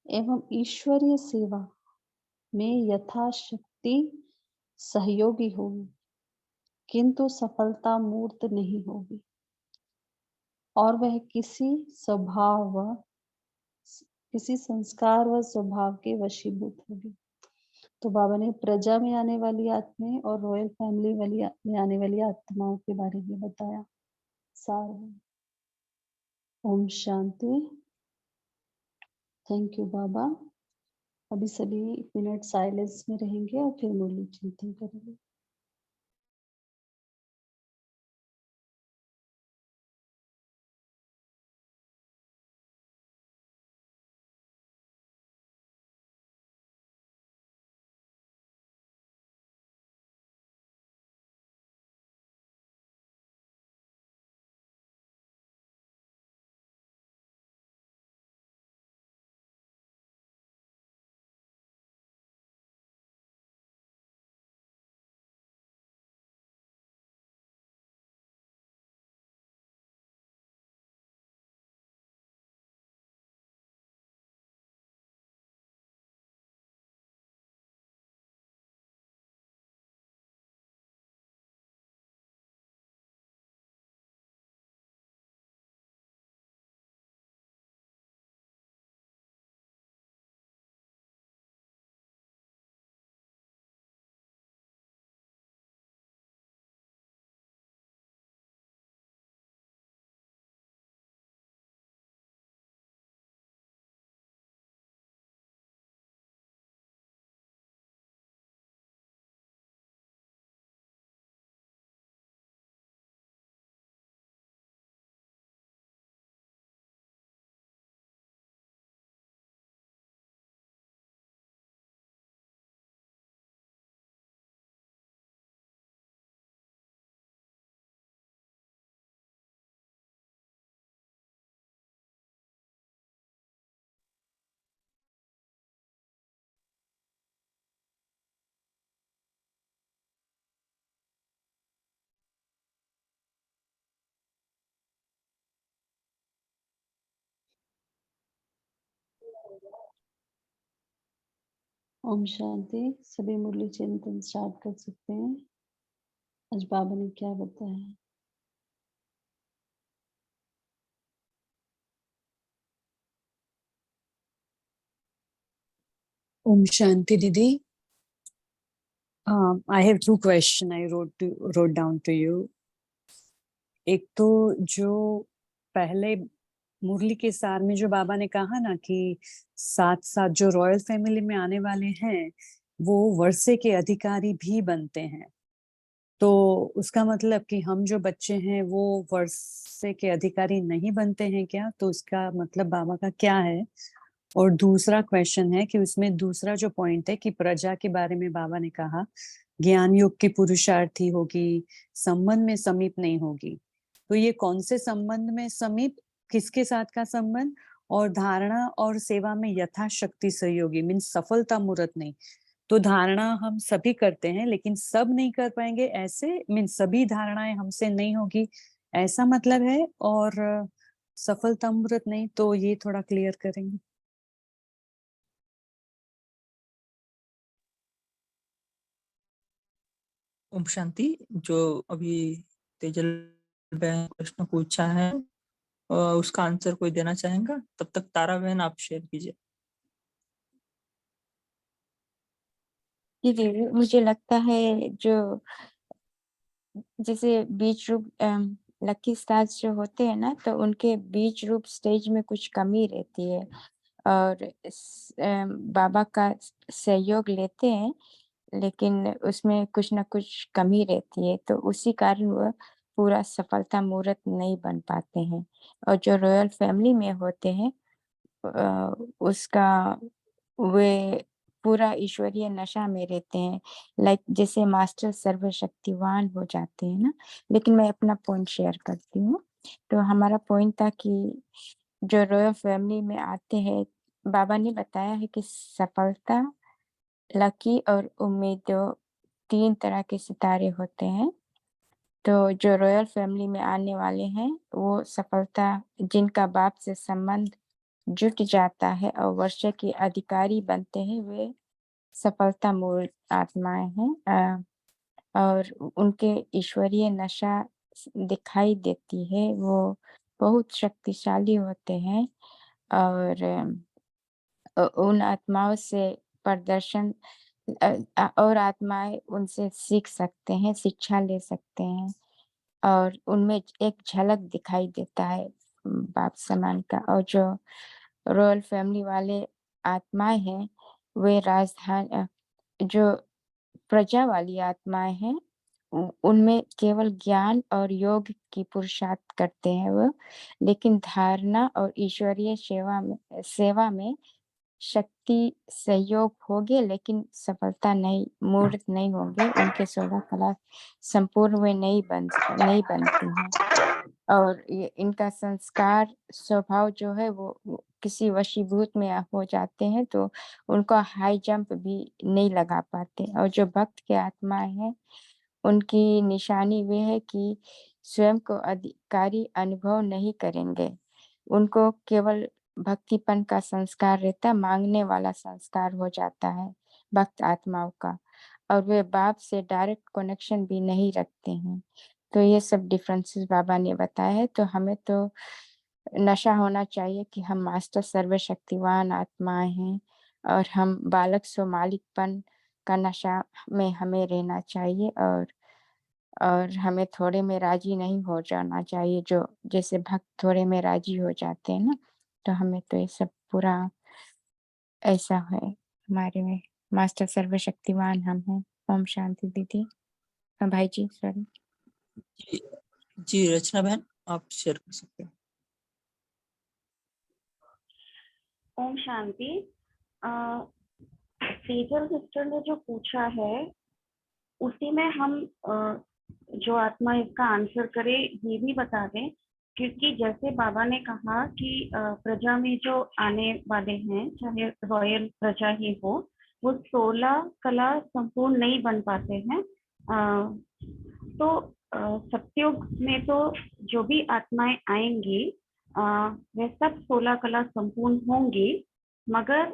एवं ईश्वरीय सेवा में यथाशक्ति सहयोगी होगी, किंतु सफलता मूर्त नहीं होगी और वह किसी संस्कार व स्वभाव के वशीभूत होगी। तो बाबा ने प्रजा में आने वाली आत्माएं और रॉयल फैमिली में आने वाली आत्माओं के बारे में बताया। सार है। ओम शांति। थैंक यू बाबा। अभी सभी 1 मिनट साइलेंस में रहेंगे और फिर मुरली चिंतन करेंगे। ओम शांति। सभी मुरली चिंतन स्टार्ट कर सकते हैं। आज बाबा ने क्या बताया? Om Shanti Didi. I have two questions I wrote down to you. एक तो जो पहले मुरली के सार में जो बाबा ने कहा ना कि साथ साथ जो रॉयल फैमिली में आने वाले हैं वो वर्षे के अधिकारी भी बनते हैं, तो उसका मतलब कि हम जो बच्चे हैं वो वर्षे के अधिकारी नहीं बनते हैं क्या? तो उसका मतलब बाबा का क्या है? और दूसरा क्वेश्चन है कि उसमें दूसरा जो पॉइंट है कि प्रजा के बारे में बाबा ने कहा ज्ञान योग की पुरुषार्थी होगी, संबंध में समीप नहीं होगी, तो ये कौन से संबंध में समीप, किसके साथ का संबंध? और धारणा और सेवा में यथाशक्ति सहयोगी मीन्स सफलता मूर्त नहीं, तो धारणा हम सभी करते हैं लेकिन सब नहीं कर पाएंगे ऐसे, मीन्स सभी धारणाएं हमसे नहीं होगी ऐसा मतलब है, और सफलता मूर्त नहीं, तो ये थोड़ा क्लियर करेंगे। ओम शांति। जो अभी तेजल बहन प्रश्न पूछा है उसका आंसर कोई देना चाहेगा? तब तक तारा बहन आप शेयर कीजिए। दीदी मुझे लगता है जो जैसे बीच रूप लकी स्टार्स जो होते हैं ना, तो उनके बीच रूप स्टेज में कुछ कमी रहती है और बाबा का सहयोग लेते हैं लेकिन उसमें कुछ ना कुछ कमी रहती है, तो उसी कारण वह पूरा सफलता मूर्त नहीं बन पाते हैं। और जो रॉयल फैमिली में होते हैं उसका वे पूरा ईश्वरीय नशा में रहते हैं, लाइक जैसे मास्टर सर्वशक्तिवान हो जाते हैं ना। लेकिन मैं अपना पॉइंट शेयर करती हूँ। तो हमारा पॉइंट था कि जो रॉयल फैमिली में आते हैं, बाबा ने बताया है कि सफलता, लकी और उम्मीदों 3 तरह के सितारे होते हैं। तो जो रॉयल फैमिली में आने वाले हैं वो सफलता, जिनका बाप से संबंध जुट जाता है और वर्ष के अधिकारी बनते हैं, वे सफलता मूल आत्माएं हैं और उनके ईश्वरीय नशा दिखाई देती है, वो बहुत शक्तिशाली होते हैं और उन आत्माओं से प्रदर्शन और आत्माएं उनसे सीख सकते हैं, शिक्षा ले सकते हैं और उनमें एक झलक दिखाई देता है बाप समान का। और जो रॉयल फैमिली वाले आत्माएं हैं वे जो प्रजा वाली आत्माएं हैं उनमें केवल ज्ञान और योग की पुरुषार्थ करते हैं वो, लेकिन धारणा और ईश्वरीय सेवा में शक्ति सहयोग होंगे लेकिन सफलता नहीं मूर्त नहीं होंगे, उनके 16 कला संपूर्ण वे नहीं बनती हैं और ये इनका संस्कार स्वभाव जो है वो किसी वशीभूत में हो जाते हैं, तो उनको हाई जंप भी नहीं लगा पाते। और जो भक्त के आत्माएं हैं उनकी निशानी वे है कि स्वयं को अधिकारी अनुभव नहीं करेंगे, उनको केवल भक्तिपन का संस्कार रहता, मांगने वाला संस्कार हो जाता है भक्त आत्माओं का, और वे बाप से डायरेक्ट कनेक्शन भी नहीं रखते हैं। तो ये सब डिफरेंसेस बाबा ने बताया है। तो हमें तो नशा होना चाहिए कि हम मास्टर सर्वशक्तिवान आत्माएं हैं और हम बालक सो मालिकपन का नशा में हमें रहना चाहिए और हमें थोड़े में राजी नहीं हो जाना चाहिए, जो जैसे भक्त थोड़े में राजी हो जाते हैं ना, तो हमें तो ये सब पूरा ऐसा है हमारे में मास्टर सर्वशक्तिवान हम हैं। ओम शांति दीदी। भाई जी सॉरी। जी रचना बहन आप शेयर कर सकते हैं। ओम शांति। सेजल सिस्टर ने जो पूछा है उसी में हम जो आत्मा इसका आंसर करे ये भी बता दें, क्योंकि जैसे बाबा ने कहा कि प्रजा में जो आने वाले हैं चाहे रॉयल प्रजा ही हो, वो 16 कला संपूर्ण नहीं बन पाते हैं। तो सत्युग में तो जो भी आत्माएं आएंगी वे सब 16 कला संपूर्ण होंगी, मगर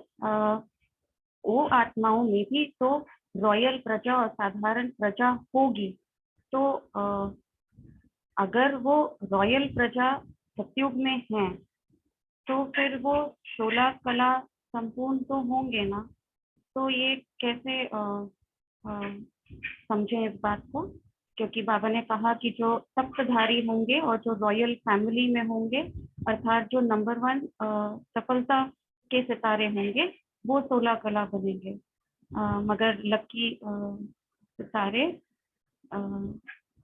वो आत्माओं में भी तो रॉयल प्रजा और साधारण प्रजा होगी। तो अगर वो रॉयल प्रजा सतयुग में है तो फिर वो 16 कला संपूर्ण तो होंगे ना। तो ये कैसे समझें इस बात को, क्योंकि बाबा ने कहा कि जो सप्तधारी होंगे और जो रॉयल फैमिली में होंगे अर्थात जो नंबर 1 सफलता के सितारे होंगे वो 16 कला बनेंगे। मगर लकी सितारे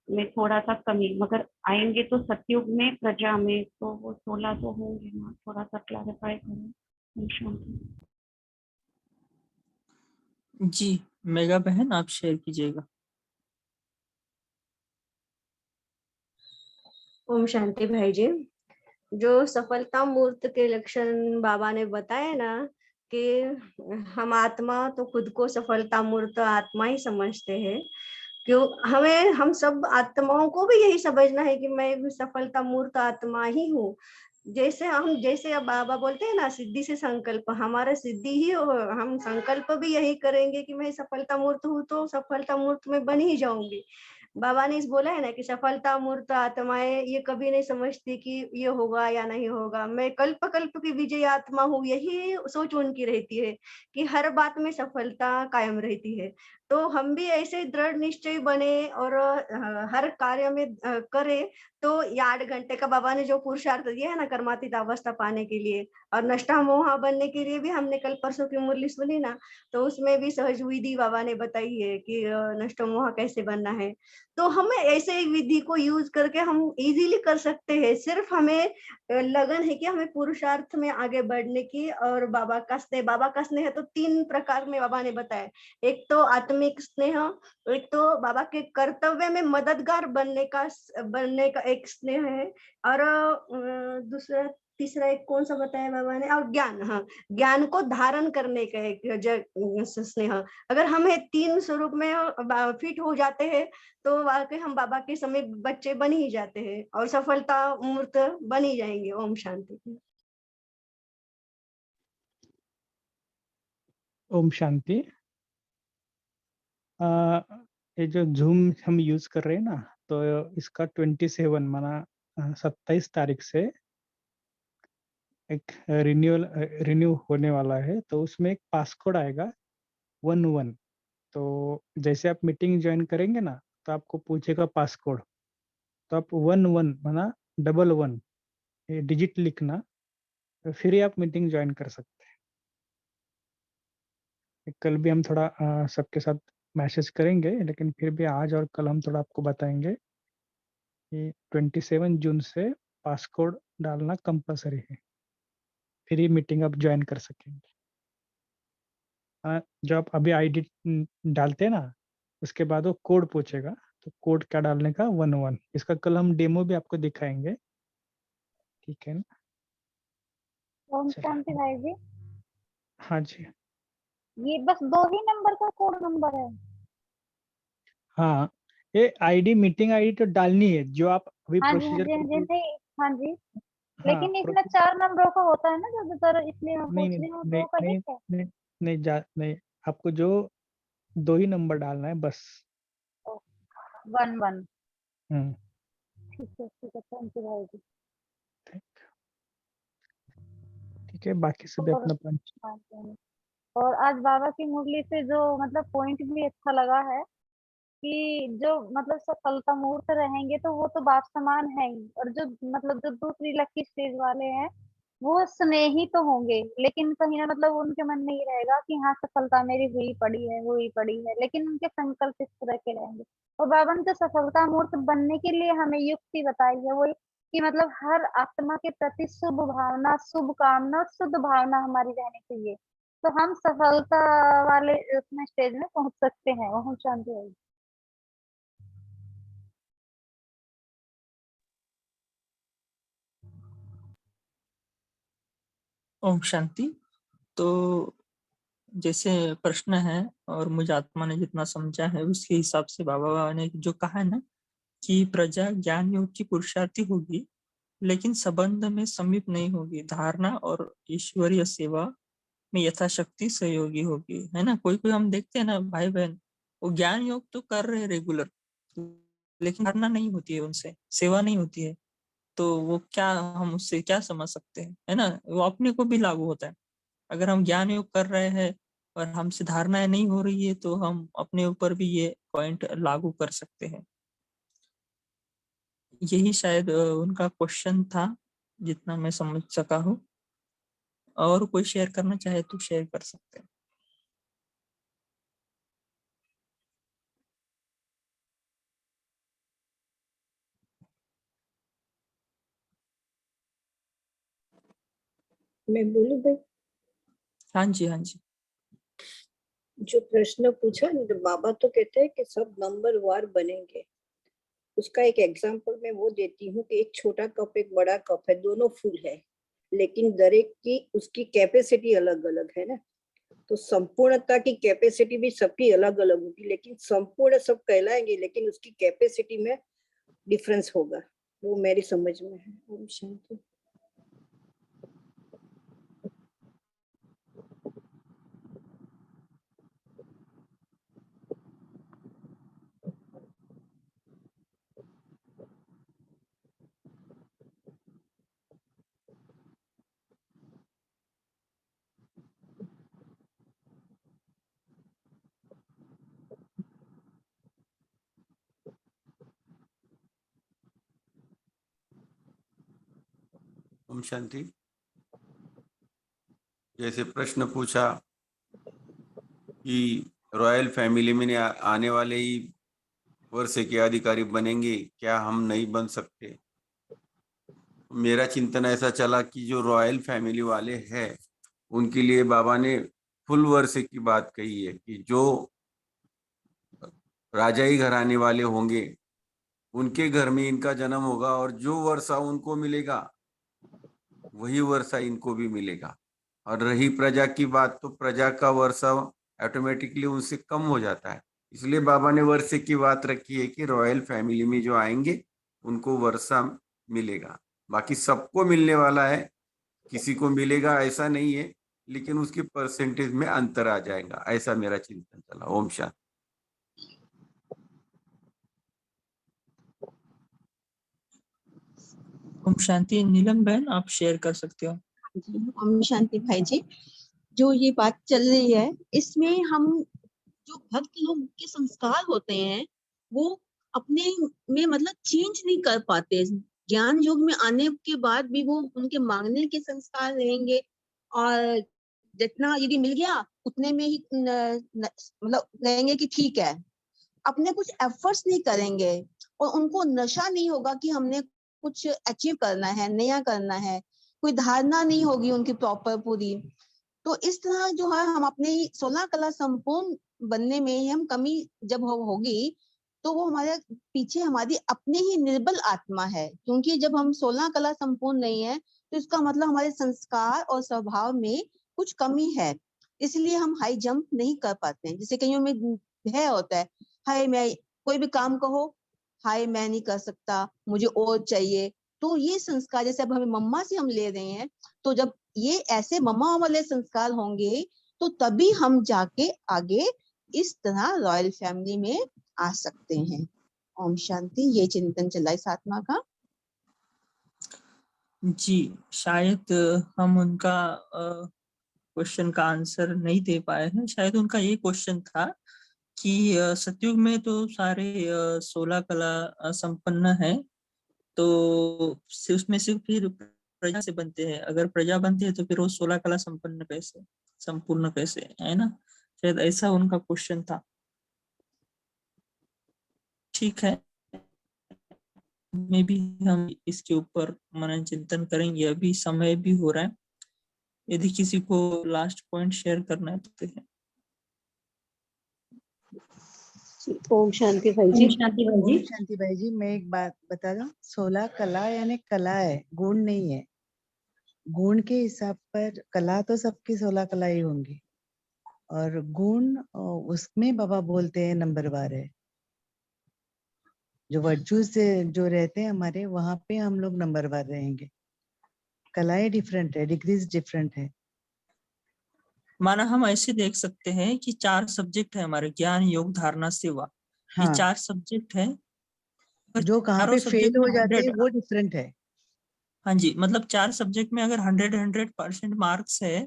में थोड़ा सा कमी, मगर आएंगे तो सतयुग में प्रजा में तो वो 16 तो होंगे ना। थोड़ा सा क्लैरिफाई करें। जी, मेगा बहन आप शेयर कीजिएगा। ओम शांति भाई जी। जो सफलता मूर्त के लक्षण बाबा ने बताए ना कि हम आत्मा तो खुद को सफलता मूर्त आत्मा ही समझते हैं, क्यों हम सब आत्माओं को भी यही समझना है कि मैं भी सफलता मूर्त आत्मा ही हूँ। जैसे अब बाबा बोलते हैं ना, सिद्धि से संकल्प, हमारा सिद्धि ही हो। हम संकल्प भी यही करेंगे कि मैं सफलता मूर्त हूँ तो सफलता मूर्त में बन ही जाऊंगी। बाबा ने इस बोला है ना कि सफलता मूर्त आत्माएं ये कभी नहीं समझती कि ये होगा या नहीं होगा, मैं कल्प कल्प की विजय आत्मा हूँ, यही सोच उनकी रहती है कि हर बात में सफलता कायम रहती है। तो हम भी ऐसे दृढ़ निश्चय बने और हर कार्य में करें। तो ये 8 घंटे का बाबा ने जो पुरुषार्थ दिया है ना कर्मातीत अवस्था पाने के लिए और नष्टा मोहा बनने के लिए भी हमने कल परसों की मुरली सुनी ना, तो उसमें भी सहज विधि बाबा ने बताई है कि नष्ट मोहा कैसे बनना है। तो हमें ऐसे एक विधि को यूज करके हम इजीली कर सकते हैं। सिर्फ हमें लगन है कि हमें पुरुषार्थ में आगे बढ़ने की। और बाबा का स्नेह तो 3 प्रकार में बाबा ने बताया। एक तो आत्मिक स्नेह, एक तो बाबा के कर्तव्य में मददगार बनने का एक स्नेह है, और तीसरा एक कौन सा बताया बाबा ने, और ज्ञान। हाँ, ज्ञान को धारण करने का एक स्नेह। अगर हमें 3 स्वरूप में फिट हो जाते हैं तो वाकई हम बाबा के समय बच्चे बन ही जाते हैं और सफलता मूर्त बन ही जाएंगे। ओम शांति। ओम शांति। ये जो जूम हम यूज कर रहे हैं ना, तो इसका 27 माना 27 तारीख से एक रिन्यू होने वाला है। तो उसमें एक पासकोड आएगा 11। तो जैसे आप मीटिंग ज्वाइन करेंगे ना, तो आपको पूछेगा पासकोड, तो आप 11 माना 11 ये डिजिट लिखना, तो फिर ही आप मीटिंग ज्वाइन कर सकते हैं। कल भी हम थोड़ा सबके साथ मैसेज करेंगे, लेकिन फिर भी आज और कल हम थोड़ा आपको बताएंगे कि 27 जून से पासकोड डालना कंपलसरी है, फिर ही मीटिंग आप ज्वाइन कर सकेंगे। जो आप अभी आईडी डालते हैं ना, उसके बाद वो कोड पूछेगा, तो कोड क्या डालने का 11। इसका कल हम डेमो भी आपको दिखाएंगे, ठीक है ना? ओम शांति भाई जी। हाँ जी, ये बस 2 ही नंबर का कोड नंबर है? हाँ, ये आईडी मीटिंग आईडी तो डालनी है जो आप अभी हाँ जी, हाँ प्रोसीजर जी, हाँ जी, नहीं, हाँ जी। हाँ लेकिन इसमें 4 नंबरों का होता है ना ज्यादातर, इसलिए मैं नहीं पूछ नहीं रही हूँ, नहीं 2 का नहीं ठीक है? नहीं नहीं, आपको जो 2 ही नंबर डालना है बस। 1 हम्म, ठीक है, थैंक यू भाई जी। ठीक है, बाकी सभी और अपना पंच। हाँ जी, हाँ जी। और आज बाबा की मुरली से जो मतलब पॉइंट भी अच्छा लगा है कि जो मतलब सफलता मूर्त रहेंगे तो वो तो बाप समान है ही, और जो मतलब जो दूसरी लकी स्टेज वाले हैं वो स्नेही तो होंगे, लेकिन कहीं ना मतलब उनके मन में ये रहेगा कि हाँ सफलता मेरी हुई पड़ी है, लेकिन उनके संकल्प इस तरह के रहेंगे। और बाबा ने जो सफलता मूर्त बनने के लिए हमें युक्ति बताई है वो कि मतलब हर आत्मा के प्रति शुभ भावना, शुभ कामना, शुद्ध भावना हमारी रहनी चाहिए, तो हम सफलता वाले उसमें स्टेज में पहुंच सकते हैं। ओम शांति होगी। ओम शांति। तो जैसे प्रश्न है और मुझे आत्मा ने जितना समझा है उसके हिसाब से बाबा ने जो कहा है ना कि प्रजा ज्ञान योग की पुरुषार्थी होगी लेकिन संबंध में समीप नहीं होगी, धारणा और ईश्वरीय सेवा में यथाशक्ति सहयोगी होगी, है ना। कोई कोई हम देखते हैं ना भाई बहन, वो ज्ञान योग तो कर रहे हैं रेगुलर, लेकिन करना नहीं होती है, उनसे सेवा नहीं होती है, तो वो क्या, हम उससे क्या समझ सकते हैं, है ना। वो अपने को भी लागू होता है। अगर हम ज्ञान योग कर रहे हैं और हमसे धारणाएं नहीं हो रही है, तो हम अपने ऊपर भी ये पॉइंट लागू कर सकते हैं। यही शायद उनका क्वेश्चन था, जितना मैं समझ सका हूँ। और कोई शेयर करना चाहे तो शेयर कर सकते हैं। मैं बोलूं भाई? हाँ जी, हाँ जी। जो प्रश्न पूछा ना, तो बाबा तो कहते हैं कि सब नंबर वार बनेंगे। उसका एक एग्जांपल मैं वो देती हूँ कि एक छोटा कप एक बड़ा कप है, दोनों फुल है, लेकिन दर एक की उसकी कैपेसिटी अलग अलग है ना। तो संपूर्णता की कैपेसिटी भी सबकी अलग अलग होगी, लेकिन संपूर्ण सब कहलाएंगे, लेकिन उसकी कैपेसिटी में डिफरेंस होगा। वो मेरी समझ में है। ओम शांति। ओम शांति। जैसे प्रश्न पूछा कि रॉयल फैमिली में आने वाले ही वर्ष के अधिकारी बनेंगे, क्या हम नहीं बन सकते? मेरा चिंतन ऐसा चला कि जो रॉयल फैमिली वाले हैं उनके लिए बाबा ने फुल वर्ष की बात कही है कि जो राजाई घराने वाले होंगे उनके घर में इनका जन्म होगा, और जो वर्षा उनको मिलेगा वही वर्षा इनको भी मिलेगा। और रही प्रजा की बात, तो प्रजा का वर्षा ऑटोमेटिकली उनसे कम हो जाता है। इसलिए बाबा ने वर्षे की बात रखी है कि रॉयल फैमिली में जो आएंगे उनको वर्षा मिलेगा। बाकी सबको मिलने वाला है, किसी को मिलेगा ऐसा नहीं है, लेकिन उसके परसेंटेज में अंतर आ जाएगा, ऐसा मेरा चिंतन चला। ओम शांति। ओम शांति। नीलम बहन, आप शेयर कर सकते हो। जी, ओम शांति भाई जी। जो ये बात चल रही है, इसमें हम जो भक्त लोग के संस्कार होते हैं वो अपने में मतलब चेंज नहीं कर पाते। ज्ञान योग में आने के बाद भी वो उनके मांगने के संस्कार रहेंगे, और जितना यदि मिल गया उतने में ही मतलब रहेंगे कि ठीक है, अपने कुछ एफर्ट्स नहीं करेंगे, और उनको नशा नहीं होगा कि हमने कुछ अचीव करना है, नया करना है, कोई धारणा नहीं होगी उनकी प्रॉपर पूरी। तो इस तरह जो है हम अपने 16 कला संपूर्ण बनने में हम कमी जब होगी, तो वो हमारे पीछे हमारी अपने ही निर्बल आत्मा है। क्योंकि जब हम 16 कला संपूर्ण नहीं है, तो इसका मतलब हमारे संस्कार और स्वभाव में कुछ कमी है, इसलिए हम हाई जंप नहीं कर पाते हैं। जैसे कईयों में भय होता है, हाय मैं कोई भी काम कहो, हाय मैं नहीं कर सकता, मुझे और चाहिए। तो ये संस्कार जैसे अब हमें मम्मा से हम ले रहे हैं, तो जब ये ऐसे मम्मा वाले संस्कार होंगे तो तभी हम जाके आगे इस तरह रॉयल फैमिली में आ सकते हैं। ओम शांति। ये चिंतन चला इस आत्मा का। जी, शायद हम उनका क्वेश्चन का आंसर नहीं दे पाए हैं। शायद उनका ये क्वेश्चन था कि सतयुग में तो सारे 16 कला संपन्न है, तो उसमें से फिर प्रजा से बनते हैं। अगर प्रजा बनती है तो फिर वो 16 कला संपन्न कैसे, संपूर्ण कैसे, है ना। शायद ऐसा उनका क्वेश्चन था। ठीक है, मे भी हम इसके ऊपर मनन चिंतन करेंगे। अभी समय भी हो रहा है, यदि किसी को लास्ट पॉइंट शेयर करना है तो है। ओम शांति भाई जी। ओम शांति भाई जी। मैं एक बात बता दूं, 16 कला यानी कला है, गुण नहीं है। गुण के हिसाब पर कला तो सबकी 16 कला ही होंगी, और गुण उसमें बाबा बोलते हैं नंबरवार है। जो वर्चू से जो रहते हैं हमारे, वहां पे हम लोग नंबरवार रहेंगे। कलाएं डिफरेंट है, डिग्रीज डिफरेंट है। माना हम ऐसे देख सकते हैं कि 4 सब्जेक्ट है हमारे, ज्ञान, योग, धारणा, सेवा। ये हाँ 4 सब्जेक्ट है, अगर जो कहाँ चारों पे सब्जेक्ट फेल में हो जाते हैं 100, वो डिफरेंट है। हाँ जी, मतलब 4 सब्जेक्ट में अगर 100% मार्क्स है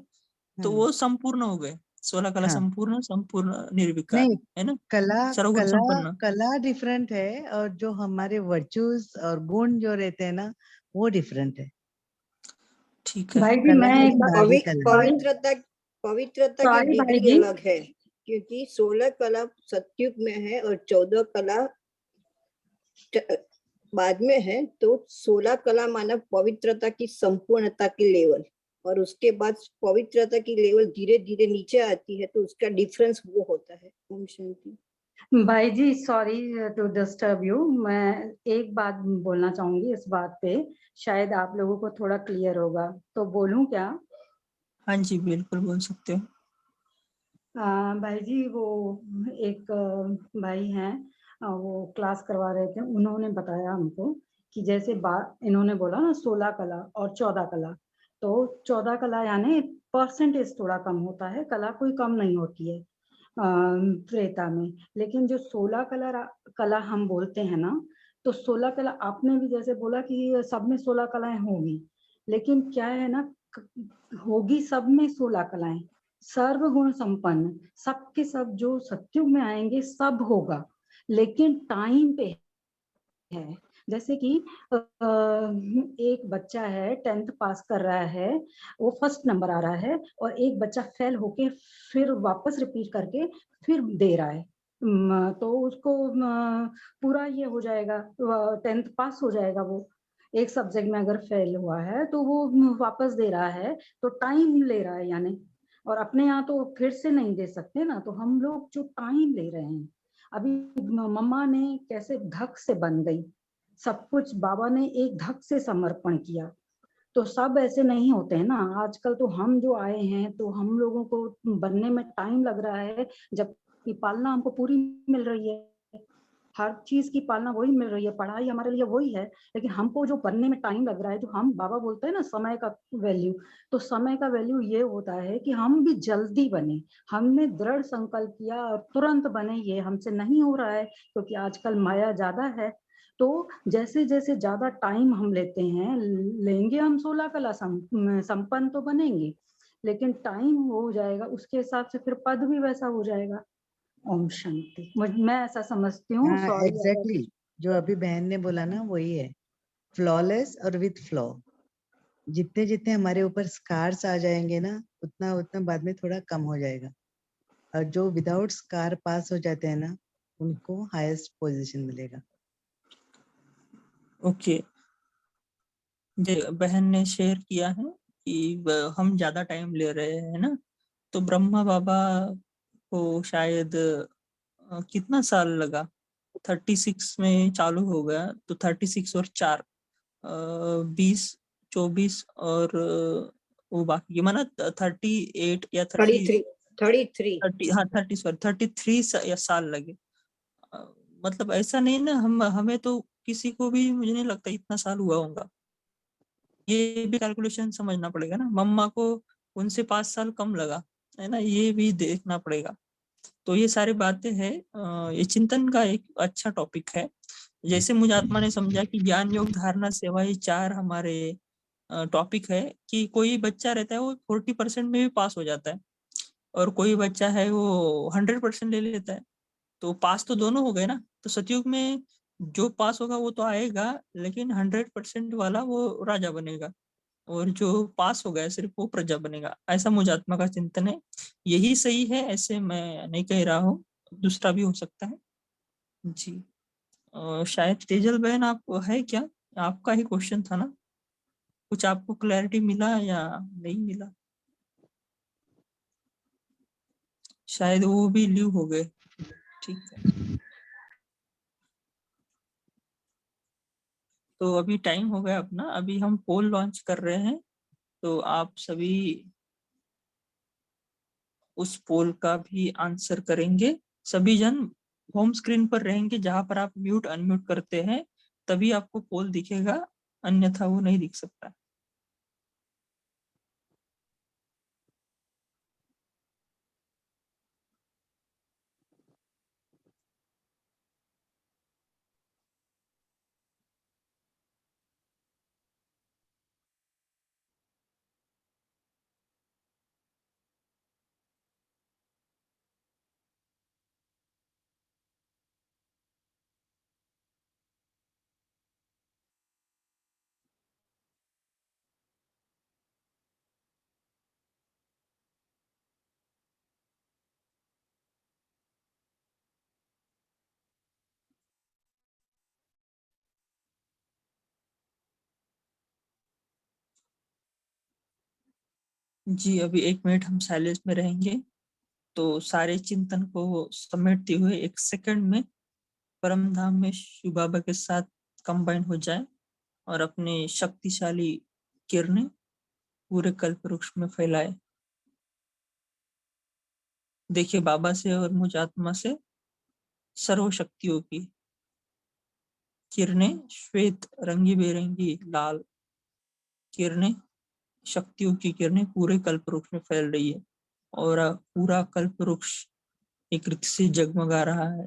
तो हाँ वो संपूर्ण हो गए। 16 कला हाँ संपूर्ण, संपूर्ण निर्विकार, नहीं, है ना, कला सर्वगुण कला संपन्न। कला डिफरेंट है और जो हमारे वर्चूज और गुण जो रहते हैं ना वो डिफरेंट है। ठीक है। भाई जी कला मैं एक एक बात बाहरी कला है। पवित्रता पवित्रता की सॉरी भाई डिग्री जी, अलग है, क्योंकि 16 कला सतयुग में है और 14 कला बाद में है। तो 16 कला माना पवित्रता की संपूर्णता की लेवल, और उसके बाद पवित्रता की लेवल धीरे धीरे नीचे आती है, तो उसका डिफरेंस वो होता है। ओम शांति। भाई जी सॉरी टू डिस्टर्ब यू, मैं एक बात बोलना चाहूंगी इस बात पे, शायद आप लोगों को थोड़ा क्लियर होगा, तो बोलूं क्या? हाँ जी, बिल्कुल बोल सकते हो। भाई जी वो एक भाई हैं, वो क्लास करवा रहे थे, उन्होंने बताया हमको कि जैसे इन्होंने बोला ना 16 कला और 14 कला, तो 14 कला यानी परसेंटेज थोड़ा कम होता है, कला कोई कम नहीं होती है त्रेता में। लेकिन जो 16 कला हम बोलते हैं ना, तो 16 कला आपने भी जैसे बोला कि सब में 16 कलाएं होंगी, लेकिन क्या है ना, होगी सब में 16 कलाएं, सर्वगुण संपन्न, सबके सब जो सत्युग में आएंगे सब होगा, लेकिन टाइम पे है। जैसे कि एक बच्चा है 10th पास कर रहा है, वो फर्स्ट नंबर आ रहा है, और एक बच्चा फेल होके फिर वापस रिपीट करके फिर दे रहा है, तो उसको पूरा ये हो जाएगा, 10th पास हो जाएगा। वो एक सब्जेक्ट में अगर फेल हुआ है तो वो वापस दे रहा है, तो टाइम ले रहा है यानी, और अपने यहाँ तो फिर से नहीं दे सकते ना, तो हम लोग जो टाइम ले रहे हैं। अभी मम्मा ने कैसे धक से बन गई, सब कुछ बाबा ने एक धक से समर्पण किया, तो सब ऐसे नहीं होते हैं ना। आजकल तो हम जो आए हैं तो हम लोगों को बनने में टाइम लग रहा है, जबकि पालना हमको पूरी मिल रही है, हर चीज की पालना वही मिल रही है, पढ़ाई हमारे लिए वही है, लेकिन हमको जो बनने में टाइम लग रहा है, जो हम बाबा बोलते हैं ना समय का वैल्यू, तो समय का वैल्यू ये होता है कि हम भी जल्दी बने, हमने दृढ़ संकल्प किया और तुरंत बने, ये हमसे नहीं हो रहा है क्योंकि आजकल माया ज्यादा है। तो जैसे जैसे ज्यादा टाइम हम लेते हैं, लेंगे हम 16 कला संपन्न तो बनेंगे, लेकिन टाइम हो जाएगा उसके हिसाब से फिर पद भी वैसा हो जाएगा। ओम शांति। मैं ऐसा समझती हूँ, हाँ सॉरी अगर एग्जैक्टली जो अभी बहन ने बोला ना वही है, फ्लॉलेस और विथ फ्लॉ। जितने जितने हमारे ऊपर स्कार्स आ जाएंगे ना, उतना उतना बाद में थोड़ा कम हो जाएगा, और जो विदाउट स्कार पास हो जाते हैं ना उनको हाईएस्ट पोजीशन मिलेगा। ओके, बहन ने शेयर किया है कि हम ज्यादा टाइम ले रहे हैं ना, तो ब्रह्मा बाबा को शायद कितना साल लगा, 36 में चालू हो गया, तो 36 और 4 20 24 और वो बाकी माना 38 या 33 33 30, हाँ 30 सॉरी 33 या साल लगे। अ, मतलब ऐसा नहीं ना, हमें तो किसी को भी मुझे नहीं लगता इतना साल हुआ होगा, ये भी कैलकुलेशन समझना पड़ेगा ना। मम्मा को उनसे 5 साल कम लगा, है ना, ये भी देखना पड़ेगा। तो ये सारी बातें हैं, ये चिंतन का एक अच्छा टॉपिक है। जैसे मुझे आत्मा ने समझा कि ज्ञान, योग, धारणा, सेवा, ये 4 हमारे टॉपिक है, कि कोई बच्चा रहता है वो 40% में भी पास हो जाता है, और कोई बच्चा है वो 100% ले लेता है, तो पास तो दोनों हो गए ना। तो सतयुग में जो पास होगा वो तो आएगा, लेकिन 100% वाला वो राजा बनेगा, और जो पास हो गया सिर्फ वो प्रजा बनेगा। ऐसा मुझे आत्मा का चिंतन है, यही सही है, ऐसे मैं नहीं कह रहा हूँ, दूसरा भी हो सकता है जी। शायद तेजल बहन आप है क्या, आपका ही क्वेश्चन था ना, कुछ आपको क्लैरिटी मिला या नहीं मिला? शायद वो भी लीव हो गए, ठीक है। तो अभी टाइम हो गया अपना, अभी हम पोल लॉन्च कर रहे हैं, तो आप सभी उस पोल का भी आंसर करेंगे। सभी जन होम स्क्रीन पर रहेंगे, जहां पर आप म्यूट अनम्यूट करते हैं तभी आपको पोल दिखेगा, अन्यथा वो नहीं दिख सकता। जी, अभी 1 मिनट हम साइलेंस में रहेंगे, तो सारे चिंतन को समेटते हुए 1 सेकंड में परम धाम में शिव बाबा के साथ कंबाइन हो जाए और अपने शक्तिशाली किरणें पूरे कल्प वृक्ष में फैलाए। देखिए बाबा से और मुझ आत्मा से सर्व शक्तियों की किरणें, श्वेत रंगी बेरंगी लाल किरणें, शक्तियों की किरणें पूरे कल्प वृक्ष में फैल रही है और पूरा कल्प वृक्ष एक रीति से जगमगा रहा है।